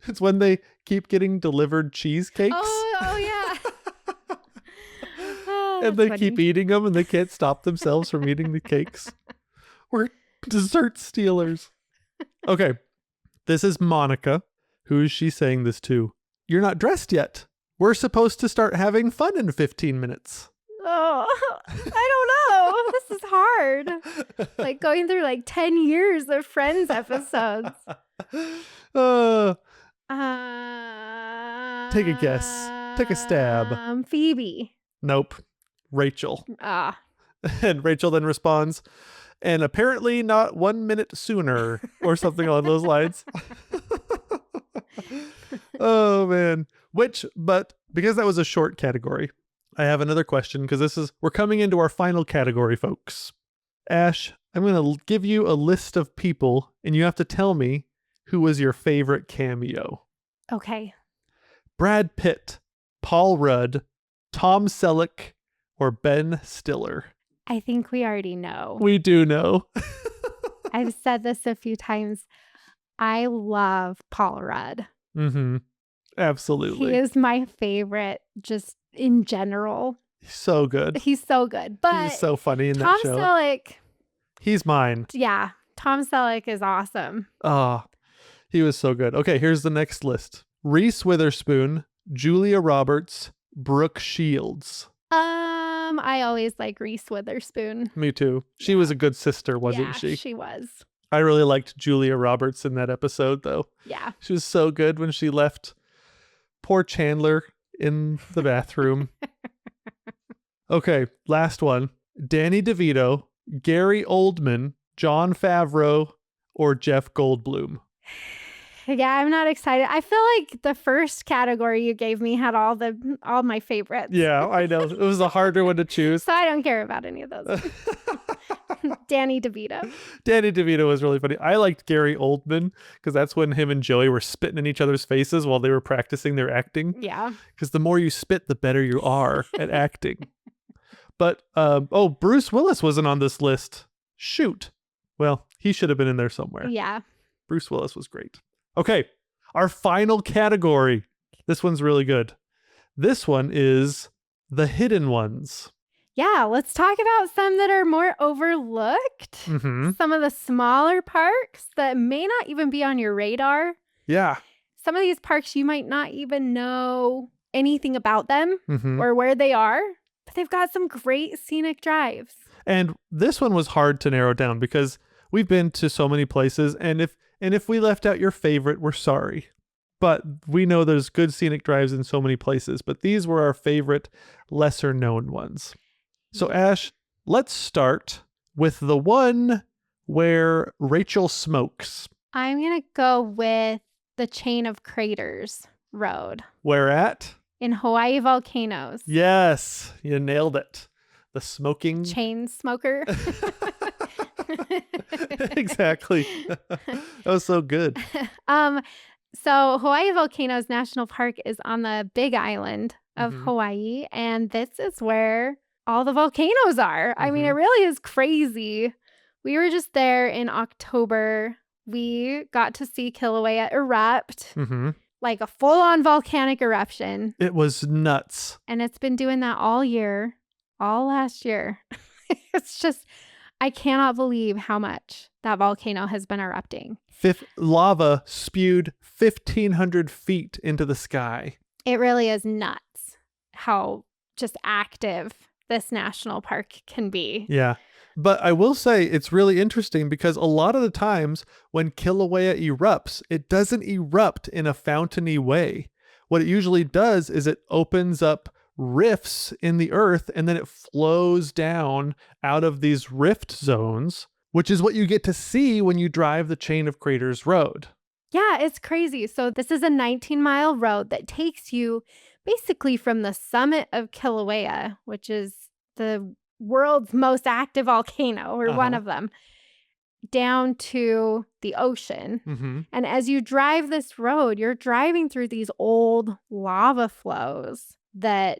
It's when they keep getting delivered cheesecakes. Oh yeah. Oh, And they that's keep funny. eating them and they can't stop themselves from eating the cakes. We're dessert stealers. Okay. This is Monica. Who is she saying this to? "You're not dressed yet. We're supposed to start having fun in 15 minutes. Oh, I don't know. This is hard. Like going through like 10 years of Friends episodes. Take a guess. Take a stab. Phoebe. Nope. Rachel. Ah. And Rachel then responds, "And apparently not 1 minute sooner," or something along those lines. Oh man. But because that was a short category, I have another question, because we're coming into our final category, folks. Ash, I'm going to give you a list of people and you have to tell me who was your favorite cameo. Okay. Brad Pitt, Paul Rudd, Tom Selleck, or Ben Stiller? I think we already know. We do know. I've said this a few times. I love Paul Rudd. Mm-hmm. Absolutely. He is my favorite just in general. So good. He's so good. But He's so funny in Tom that show. Selleck. He's mine. Yeah. Tom Selleck is awesome. Oh, he was so good. Okay, here's the next list. Reese Witherspoon, Julia Roberts, Brooke Shields. I always like Reese Witherspoon. Me too. She was a good sister, wasn't she? She was. I really liked Julia Roberts in that episode, though. Yeah. She was so good when she left poor Chandler in the bathroom. Okay, last one. Danny DeVito, Gary Oldman, Jon Favreau, or Jeff Goldblum. Yeah, I'm not excited. I feel like the first category you gave me had all my favorites. Yeah, I know. It was a harder one to choose. So I don't care about any of those. Danny DeVito. Danny DeVito was really funny. I liked Gary Oldman because that's when him and Joey were spitting in each other's faces while they were practicing their acting. Yeah. Because the more you spit, the better you are at acting. But, Bruce Willis wasn't on this list. Shoot. Well, he should have been in there somewhere. Yeah. Bruce Willis was great. Okay, our final category. This one's really good. This one is the hidden ones. Yeah, let's talk about some that are more overlooked. Mm-hmm. Some of the smaller parks that may not even be on your radar. Yeah. Some of these parks, you might not even know anything about them Mm-hmm. or where they are, but they've got some great scenic drives. And this one was hard to narrow down because we've been to so many places, and if we left out your favorite, we're sorry. But we know there's good scenic drives in so many places, but these were our favorite lesser known ones. So Ash, let's start with the one where Rachel smokes. I'm going to go with the Chain of Craters Road Where at? in Hawaii Volcanoes. Yes, you nailed it. The smoking. Chain smoker. Exactly. That was so good. So Hawaii Volcanoes National Park is on the Big Island of Mhm. Hawaii, and this is where all the volcanoes are. I mean, it really is crazy. We were just there in October. We got to see Kilauea erupt, Mm-hmm. like a full-on volcanic eruption, It was nuts. and it's been doing that all year, all last year. It's just, I cannot believe how much that volcano has been erupting. Lava spewed 1,500 feet into the sky. It really is nuts how just active this national park can be. Yeah. But I will say it's really interesting because a lot of the times when Kilauea erupts, it doesn't erupt in a fountainy way. What it usually does is it opens up rifts in the earth and then it flows down out of these rift zones, which is what you get to see when you drive the Chain of Craters Road. Yeah, it's crazy. So this is a 19-mile road that takes you basically from the summit of Kilauea, which is the world's most active volcano, or one of them, down to the ocean. Mm-hmm. And as you drive this road, you're driving through these old lava flows that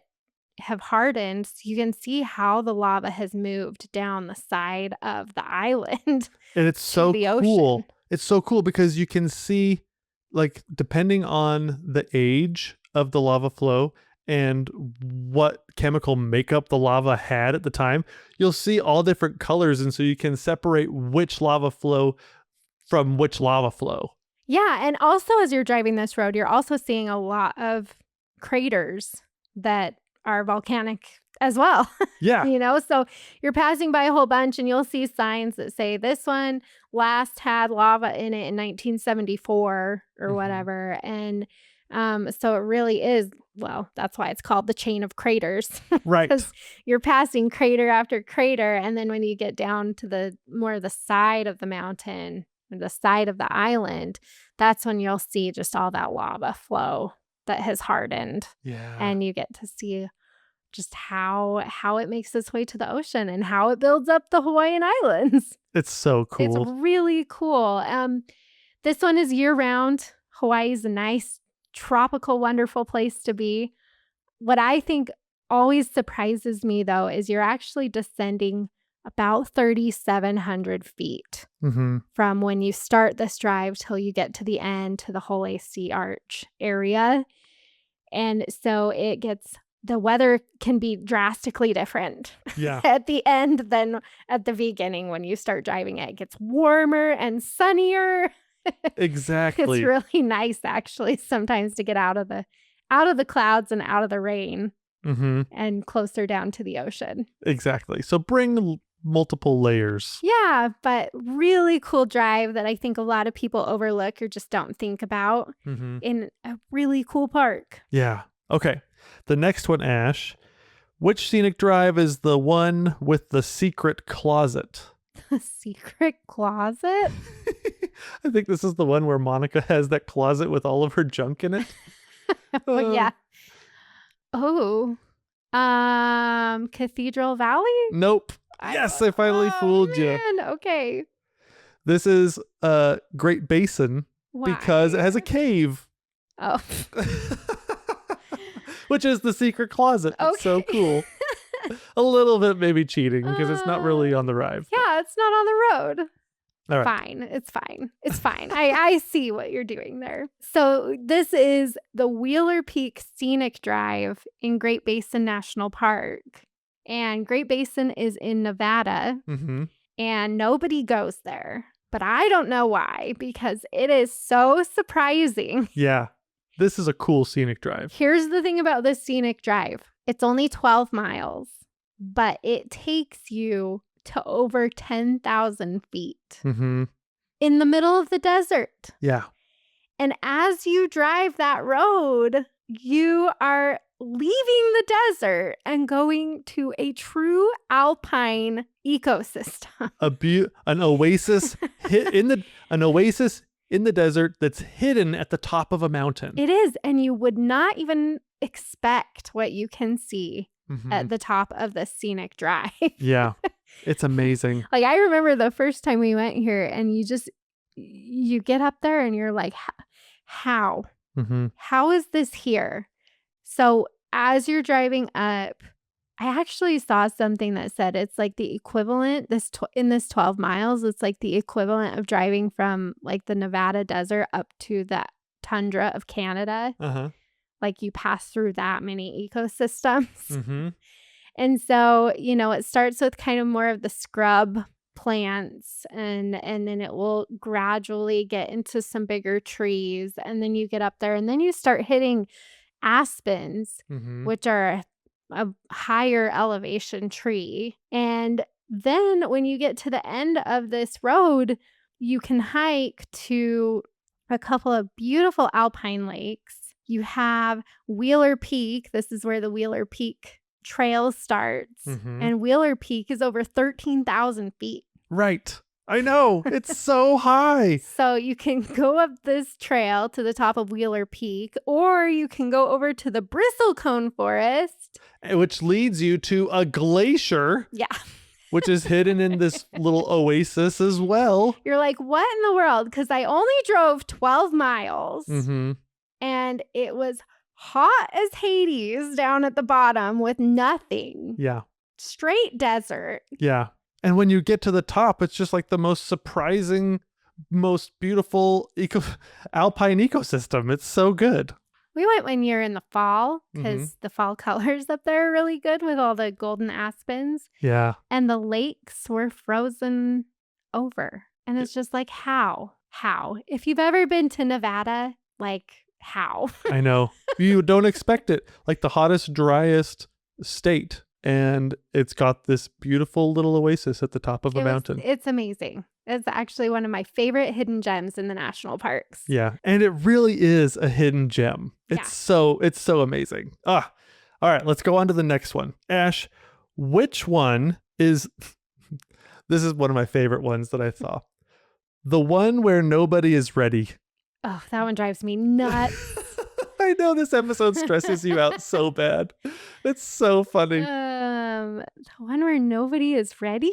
have hardened. So you can see how the lava has moved down the side of the island. And it's so the cool. ocean. It's so cool because you can see, like, depending on the age of the lava flow and what chemical makeup the lava had at the time, you'll see all different colors. And so you can separate which lava flow from which lava flow. Yeah. And also, as you're driving this road, you're also seeing a lot of craters that are volcanic as well. Yeah. You know, so you're passing by a whole bunch and you'll see signs that say this one last had lava in it in 1974 or whatever. And so it really is, well, that's why it's called the Chain of Craters. Right. Because you're passing crater after crater. And then when you get down to the more the side of the mountain, or the side of the island, that's when you'll see just all that lava flow that has hardened. Yeah. And you get to see just how it makes its way to the ocean and how it builds up the Hawaiian Islands. It's so cool. It's really cool. This one is year round. Hawaii is a nice, tropical, wonderful place to be. What I think always surprises me, though, is you're actually descending about 3,700 feet Mm-hmm. from when you start this drive till you get to the end to the whole AC Arch area. And so the weather can be drastically different Yeah. at the end than at the beginning when you start driving it. It gets warmer and sunnier. Exactly. It's really nice, actually, sometimes to get out of the clouds and out of the rain Mm-hmm. and closer down to the ocean. Exactly. So bring multiple layers. Yeah, but really cool drive that I think a lot of people overlook or just don't think about Mm-hmm. in a really cool park. Yeah. Okay. The next one, Ash. Which scenic drive is the one with the secret closet? A secret closet? I think this is the one where Monica has that closet with all of her junk in it. Oh, yeah. Oh, Cathedral Valley? Nope. Yes, I finally fooled you. Okay. This is Great Basin because it has a cave. Oh. Which is the secret closet. Okay. It's so cool. A little bit maybe cheating because it's not really on the ride. Yeah, it's not on the road. All right. Fine. It's fine. It's fine. I see what you're doing there. So this is the Wheeler Peak Scenic Drive in Great Basin National Park. And Great Basin is in Nevada. Mm-hmm. And nobody goes there. But I don't know why, because it is so surprising. Yeah. This is a cool scenic drive. Here's the thing about this scenic drive. It's only 12 miles, but it takes you to over 10,000 feet Mm-hmm. in the middle of the desert. Yeah. And as you drive that road, you are leaving the desert and going to a true alpine ecosystem. An oasis an oasis in the desert that's hidden at the top of a mountain. It is, and you would not even expect what you can see at the top of the scenic drive. Yeah. It's amazing. Like, I remember the first time we went here, and you get up there and you're like, how? Mm-hmm. How is this here? So as you're driving up, I actually saw something that said it's like the equivalent in this 12 miles. It's like the equivalent of driving from like the Nevada desert up to the tundra of Canada. Uh-huh. Like you pass through that many ecosystems. Mm-hmm. And so, it starts with kind of more of the scrub plants and then it will gradually get into some bigger trees. And then you get up there and then you start hitting aspens, Mm-hmm. which are a higher elevation tree. And then when you get to the end of this road, you can hike to a couple of beautiful alpine lakes. You have Wheeler Peak. This is where the Wheeler Peak Trail starts. Mm-hmm. And Wheeler Peak is over 13,000 feet. Right. I know. It's so high. So you can go up this trail to the top of Wheeler Peak, or you can go over to the bristlecone forest, Which leads you to a glacier. Yeah. Which is hidden in this little oasis as well. You're like, what in the world? Because I only drove 12 miles Mm-hmm. and it was hot as Hades down at the bottom with nothing. Yeah. Straight desert. Yeah. And when you get to the top, it's just like the most surprising, most beautiful alpine ecosystem. It's so good. We went one year in the fall because the fall colors up there are really good with all the golden aspens. Yeah. And the lakes were frozen over. And it's just like, how? How? If you've ever been to Nevada, like, how? I know. You don't expect it. Like the hottest, driest state. And it's got this beautiful little oasis at the top of a mountain. It's amazing. It's actually one of my favorite hidden gems in the national parks. Yeah. And it really is a hidden gem. It's so amazing. All right, let's go on to the next one. Ash, which one is this is one of my favorite ones that I saw. The one where nobody is ready. Oh, that one drives me nuts. I know this episode stresses you out so bad. It's so funny. The one where nobody is ready?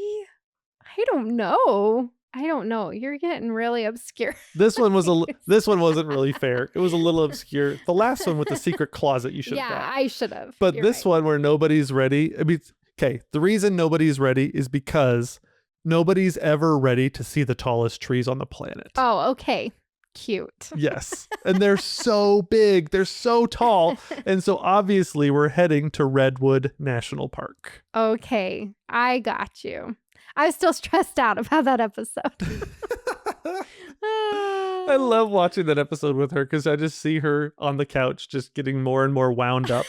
I don't know. I don't know. You're getting really obscure. This one wasn't really fair. It was a little obscure. The last one with the secret closet you should have Yeah, got. I should have. But You're this right. one where nobody's ready. I mean, okay, the reason nobody's ready is because nobody's ever ready to see the tallest trees on the planet. Oh, okay. Cute. Yes. And they're so big. They're so tall. And so obviously we're heading to Redwood National Park. Okay, I got you. I was still stressed out about that episode. I love watching that episode with her because I just see her on the couch just getting more and more wound up.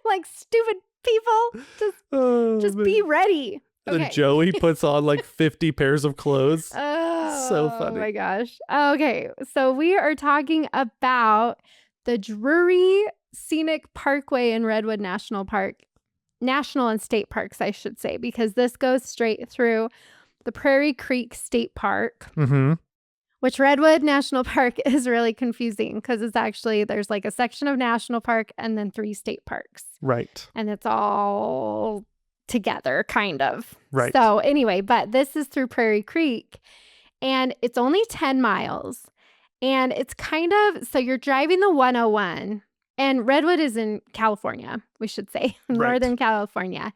Like, stupid people, just be ready. And Okay. Joey puts on like 50 pairs of clothes. Oh, So funny. Oh my gosh. Okay, so we are talking about the Drury Scenic Parkway in Redwood National Park. National and state parks, I should say, because this goes straight through the Prairie Creek State Park, Mm-hmm. which Redwood National Park is really confusing because it's actually, there's like a section of national park and then 3 state parks. Right. And it's all together, kind of. Right. So anyway, but this is through Prairie Creek and it's only 10 miles. And it's kind of, so you're driving the 101 and Redwood is in California, we should say, Northern California.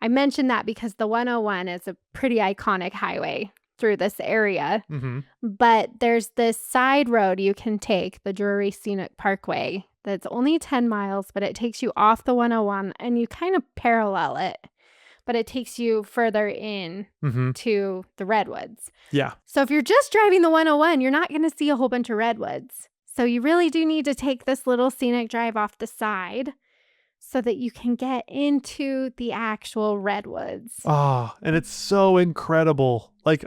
I mentioned that because the 101 is a pretty iconic highway through this area. Mm-hmm. But there's this side road you can take, the Drury Scenic Parkway, that's only 10 miles, but it takes you off the 101 and you kind of parallel it, but it takes you further in Mm-hmm. to the redwoods. Yeah. So if you're just driving the 101, you're not going to see a whole bunch of redwoods. So you really do need to take this little scenic drive off the side so that you can get into the actual redwoods. Oh, and it's so incredible. Like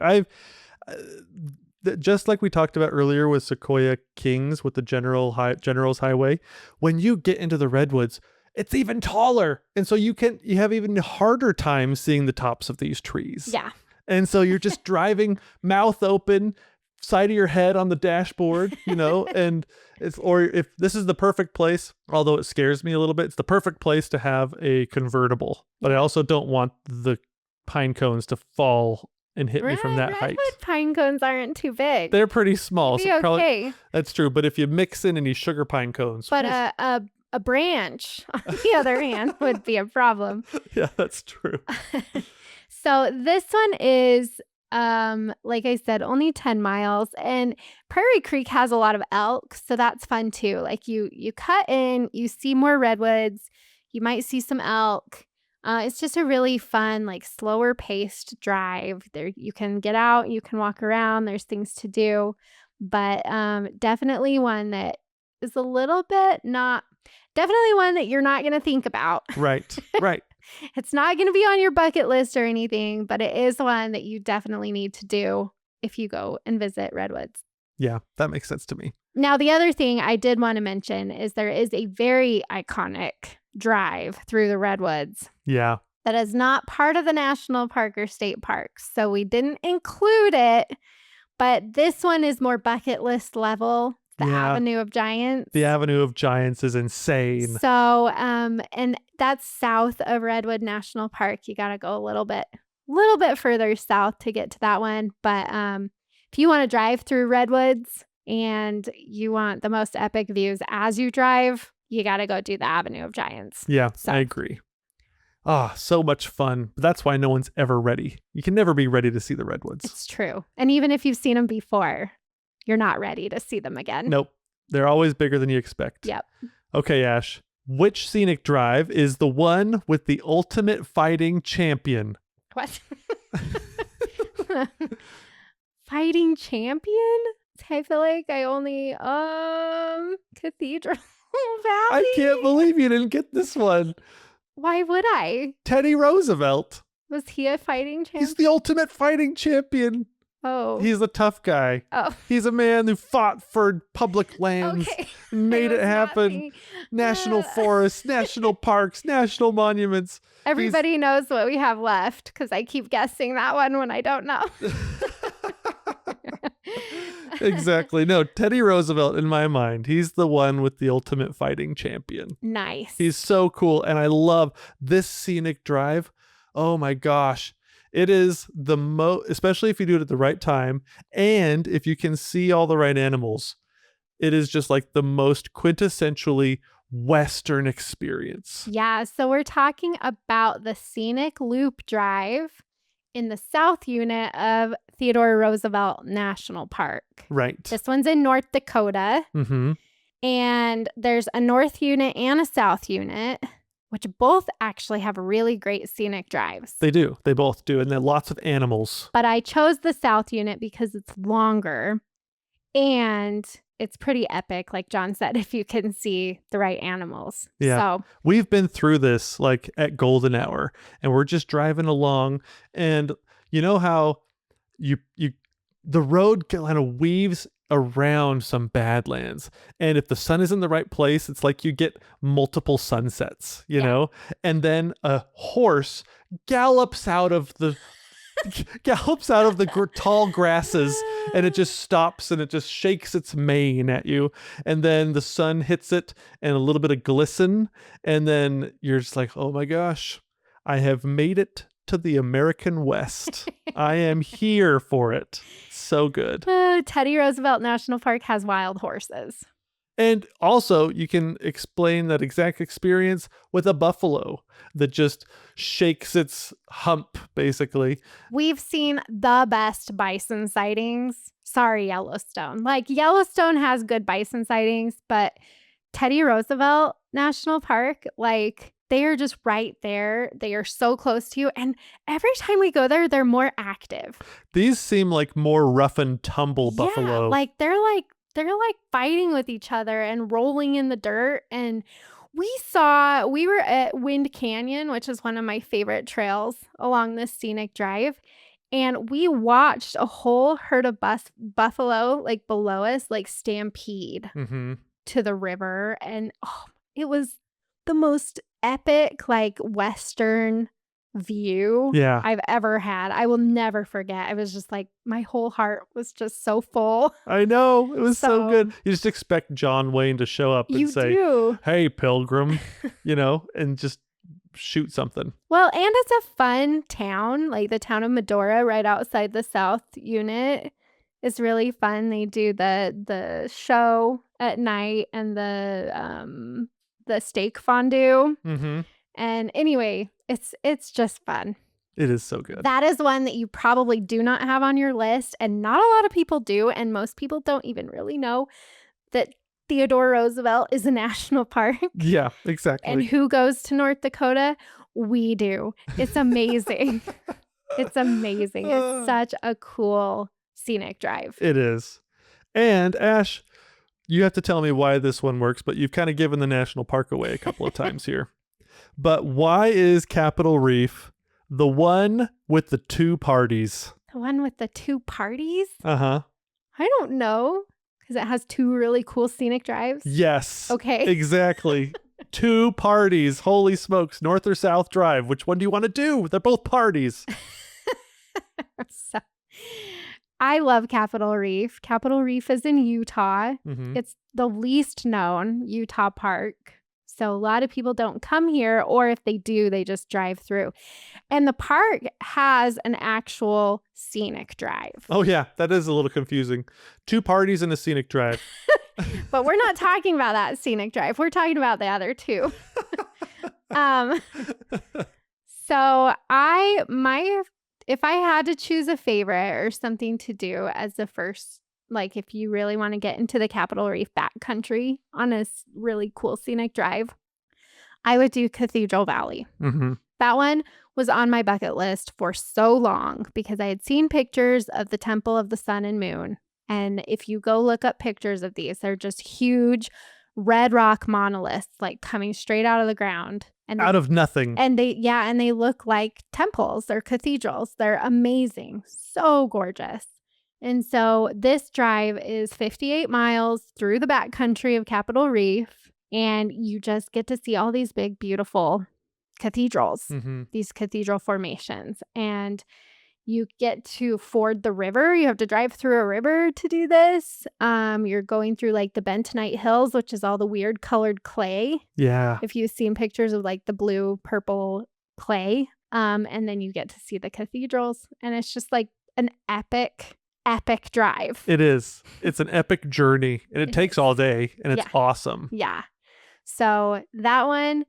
just like we talked about earlier with Sequoia Kings with the General's Highway, when you get into the redwoods, it's even taller. And so you have even harder time seeing the tops of these trees. Yeah. And so you're just driving mouth open, side of your head on the dashboard, and if this is the perfect place, although it scares me a little bit, it's the perfect place to have a convertible. But I also don't want the pine cones to fall and hit me from that height. Redwood pine cones aren't too big. They're pretty small. Be So probably, okay. that's true. But if you mix in any sugar pine cones. But a branch, on the other hand, would be a problem. Yeah, that's true. So this one is, like I said, only 10 miles. And Prairie Creek has a lot of elk, so that's fun too. Like you cut in, you see more redwoods, you might see some elk. It's just a really fun, like slower paced drive. There, you can get out, you can walk around. There's things to do, but definitely one that is a little bit definitely one that you're not going to think about. Right. It's not going to be on your bucket list or anything, but it is one that you definitely need to do if you go and visit redwoods. Yeah, that makes sense to me. Now, the other thing I did want to mention is there is a very iconic drive through the redwoods. Yeah. That is not part of the national park or state parks. So we didn't include it, but this one is more bucket list level. The Avenue of Giants. The Avenue of Giants is insane. So, and that's south of Redwood National Park. You got to go a little bit further south to get to that one. But if you want to drive through redwoods and you want the most epic views as you drive, you got to go do the Avenue of Giants. Yeah, So. I agree. So much fun. But that's why no one's ever ready. You can never be ready to see the redwoods. It's true. And even if you've seen them before, you're not ready to see them again. Nope. They're always bigger than you expect. Yep. Okay, Ash. Which scenic drive is the one with the ultimate fighting champion? What? Fighting champion? I feel like I only Cathedral Valley. I can't believe you didn't get this one. Why would I? Teddy Roosevelt. Was he a fighting champion? He's the ultimate fighting champion. Oh. He's a tough guy. Oh. He's a man who fought for public lands, Okay. made I it was not happen. thinking- National forests, national parks, national monuments. Everybody knows what we have left because I keep guessing that one when I don't know. Exactly. No, Teddy Roosevelt, in my mind, he's the one with the ultimate fighting champion. Nice. He's so cool. And I love this scenic drive. Oh my gosh. It is the especially if you do it at the right time and if you can see all the right animals. It is just like the most quintessentially Western experience. Yeah, so we're talking about the Scenic Loop Drive in the South Unit of Theodore Roosevelt National Park. Right. This one's in North Dakota. Mm-hmm. And there's a North Unit and a South Unit, which both actually have really great scenic drives. They do. They both do. And there are lots of animals. But I chose the South Unit because it's longer and it's pretty epic, like John said, if you can see the right animals. Yeah. So we've been through this like at golden hour and we're just driving along. And you know how the road kind of weaves around some badlands, and if the sun is in the right place, it's like you get multiple sunsets, you know. And then a horse gallops out of the tall grasses, and it just stops and it just shakes its mane at you, and then the sun hits it and a little bit of glisten, and then you're just like, oh my gosh, I have made it to the American West. I am here for it. So good. Teddy Roosevelt National Park has wild horses. And also, you can explain that exact experience with a buffalo that just shakes its hump, basically. We've seen the best bison sightings. Sorry, Yellowstone. Like, Yellowstone has good bison sightings, but Teddy Roosevelt National Park, like, they are just right there. They are so close to you. And every time we go there, they're more active. These seem like more rough and tumble buffalo. Like they're fighting with each other and rolling in the dirt. And we were at Wind Canyon, which is one of my favorite trails along this scenic drive. And we watched a whole herd of buffalo like below us, like stampede to the river. And it was the most epic, like Western view I've ever had. I will never forget. I was just like, my whole heart was just so full. I know. It was so good. You just expect John Wayne to show up and say, hey, Pilgrim, and just shoot something. Well, and it's a fun town, like the town of Medora right outside the South Unit. It's really fun. They do the show at night and the steak fondue. And anyway, it's just fun. It is so good. That is one that you probably do not have on your list, and not a lot of people do, and most people don't even really know that Theodore Roosevelt is a national park. Yeah, exactly. And who goes to North Dakota? We do. It's amazing. It's amazing. It's such a cool scenic drive. It is. And Ash, you have to tell me why this one works, but you've kind of given the national park away a couple of times here. But why is Capitol Reef the one with the two parties? The one with the two parties? Uh-huh. I don't know. Because it has two really cool scenic drives? Yes. Okay. Exactly. Two parties. Holy smokes. North or South Drive. Which one do you want to do? They're both parties. So, I love Capitol Reef. Capitol Reef is in Utah. It's the least known Utah park. So a lot of people don't come here, or if they do, they just drive through. And the park has an actual scenic drive. Oh, yeah. That is a little confusing. Two parties and a scenic drive. But we're not talking about that scenic drive. We're talking about the other two. So if I had to choose a favorite or something to do as the first, like if you really want to get into the Capitol Reef backcountry on a really cool scenic drive, I would do Cathedral Valley. That one was on my bucket list for so long because I had seen pictures of the Temple of the Sun and Moon. And if you go look up pictures of these, they're just huge red rock monoliths, like coming straight out of the ground. And out of nothing. And they look like temples or cathedrals. They're amazing. So gorgeous. And so this drive is 58 miles through the backcountry of Capitol Reef, and you just get to see all these big, beautiful cathedrals, these cathedral formations. And you get to ford the river. You have to drive through a river to do this. You're going through like the bentonite hills, which is all the weird colored clay. Yeah. If you've seen pictures of like the blue, purple clay, And then you get to see the cathedrals, and it's just like an epic drive. It is. It's an epic journey, and it takes all day, and it's awesome. Yeah. So that one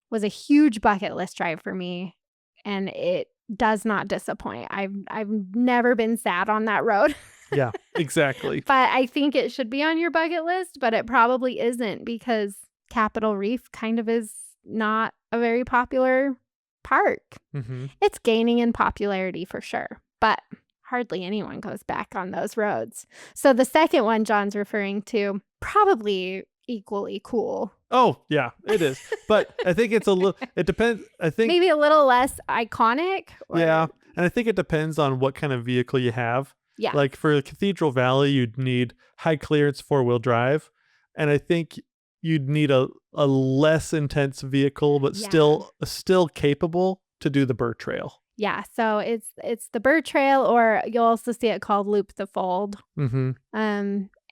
was a huge bucket list drive for me, and it does not disappoint. I've never been sad on that road. Yeah, exactly. But I think it should be on your bucket list, but it probably isn't, because Capitol Reef kind of is not a very popular park. Mm-hmm. It's gaining in popularity for sure, but hardly anyone goes back on those roads. So the second one John's referring to, probably equally cool. Oh, yeah, it is. But I think it's a little, it depends. I think maybe a little less iconic. Yeah. And I think it depends on what kind of vehicle you have. Yeah. Like for Cathedral Valley, you'd need high clearance 4-wheel drive. And I think you'd need a less intense vehicle, but still capable to do the Burr Trail. Yeah. So it's the Burr Trail, or you'll also see it called Loop the Fold. Mm-hmm.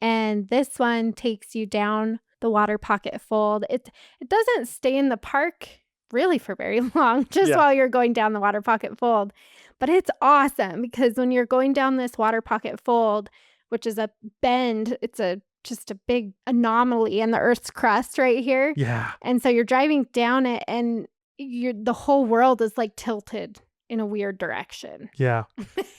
And this one takes you down the Water Pocket Fold. It doesn't stay in the park really for very long, just while you're going down the Water Pocket Fold. But it's awesome, because when you're going down this Water Pocket Fold, which is a bend, it's just a big anomaly in the Earth's crust right here. Yeah. And so you're driving down it, and the whole world is like tilted in a weird direction. Yeah.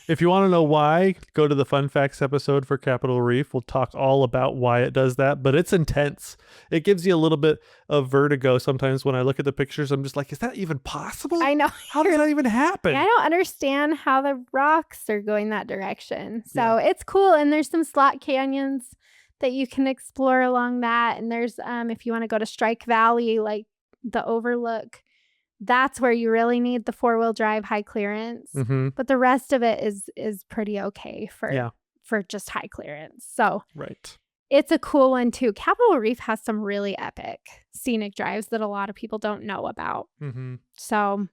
If you want to know why, go to the Fun Facts episode for Capitol Reef. We'll talk all about why it does that, but it's intense. It gives you a little bit of vertigo sometimes. When I look at the pictures, I'm just like, is that even possible? I know. How did that even happen? Yeah, I don't understand how the rocks are going that direction. So it's cool. And there's some slot canyons that you can explore along that. And there's, if you want to go to Strike Valley, like the overlook, that's where you really need the 4-wheel drive high clearance. Mm-hmm. But the rest of it is pretty okay for just high clearance. So it's a cool one too. Capitol Reef has some really epic scenic drives that a lot of people don't know about. Mm-hmm. So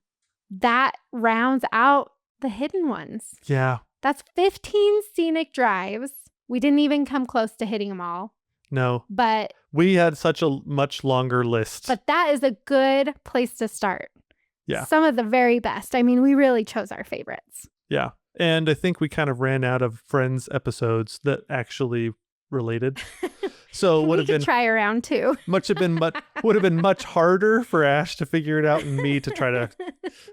that rounds out the hidden ones. Yeah. That's 15 scenic drives. We didn't even come close to hitting them all. No. But we had such a much longer list. But that is a good place to start. Yeah. Some of the very best. I mean, we really chose our favorites. Yeah. And I think we kind of ran out of Friends episodes that actually related. So would have been try around too. would have been much harder for Ash to figure it out and me to try to,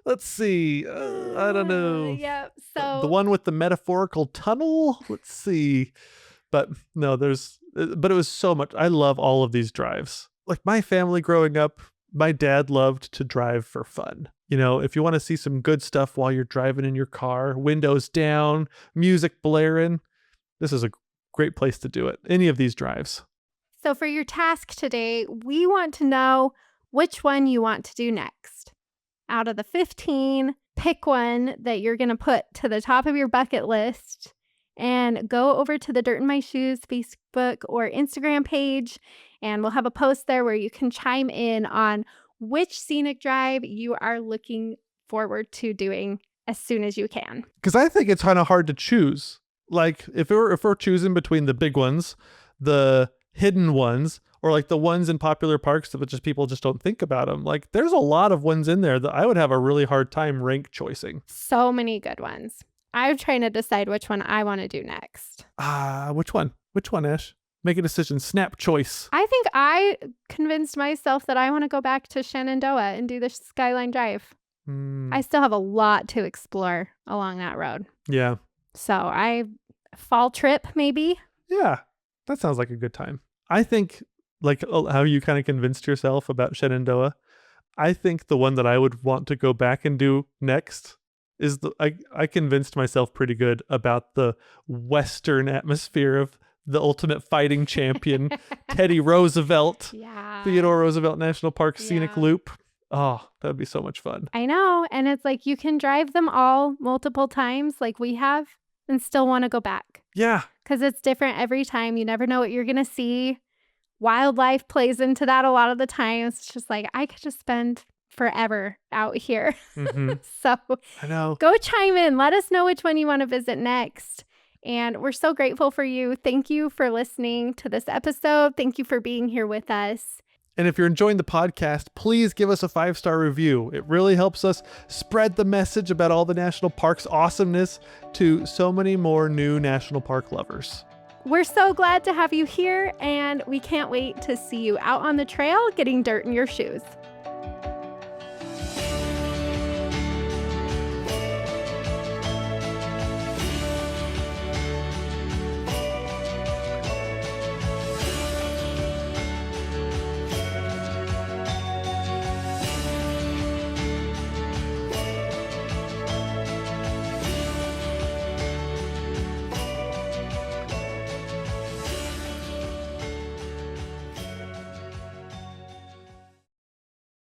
let's see, I don't know. Yep. So the one with the metaphorical tunnel. Let's see. But no, but it was so much. I love all of these drives. Like my family growing up, my dad loved to drive for fun. You know, if you want to see some good stuff while you're driving in your car, windows down, music blaring, this is a great place to do it. Any of these drives. So for your task today, we want to know which one you want to do next. Out of the 15, pick one that you're going to put to the top of your bucket list, and go over to the Dirt in My Shoes Facebook or Instagram page, and we'll have a post there where you can chime in on which scenic drive you are looking forward to doing as soon as you can. Because I think it's kind of hard to choose. Like if we're choosing between the big ones, the hidden ones, or like the ones in popular parks that just people just don't think about them. Like there's a lot of ones in there that I would have a really hard time rank choosing. So many good ones. I'm trying to decide which one I want to do next. Which one? Which one, Ash? Make a decision. Snap choice. I think I convinced myself that I want to go back to Shenandoah and do the Skyline Drive. I still have a lot to explore along that road. Yeah. So fall trip maybe? Yeah. That sounds like a good time. I think like how you kind of convinced yourself about Shenandoah. I think the one that I would want to go back and do next is I convinced myself pretty good about the Western atmosphere of the ultimate fighting champion, Teddy Roosevelt, Theodore Roosevelt National Park Scenic Loop. Oh, that would be so much fun. I know. And it's like you can drive them all multiple times like we have and still want to go back. Yeah. Because it's different every time. You never know what you're going to see. Wildlife plays into that a lot of the times. It's just like I could just spend forever out here. Mm-hmm. So I know. Go chime in. Let us know which one you want to visit next. And we're so grateful for you. Thank you for listening to this episode. Thank you for being here with us. And if you're enjoying the podcast, please give us a 5-star review. It really helps us spread the message about all the national parks awesomeness to so many more new national park lovers. We're so glad to have you here, and we can't wait to see you out on the trail getting dirt in your shoes.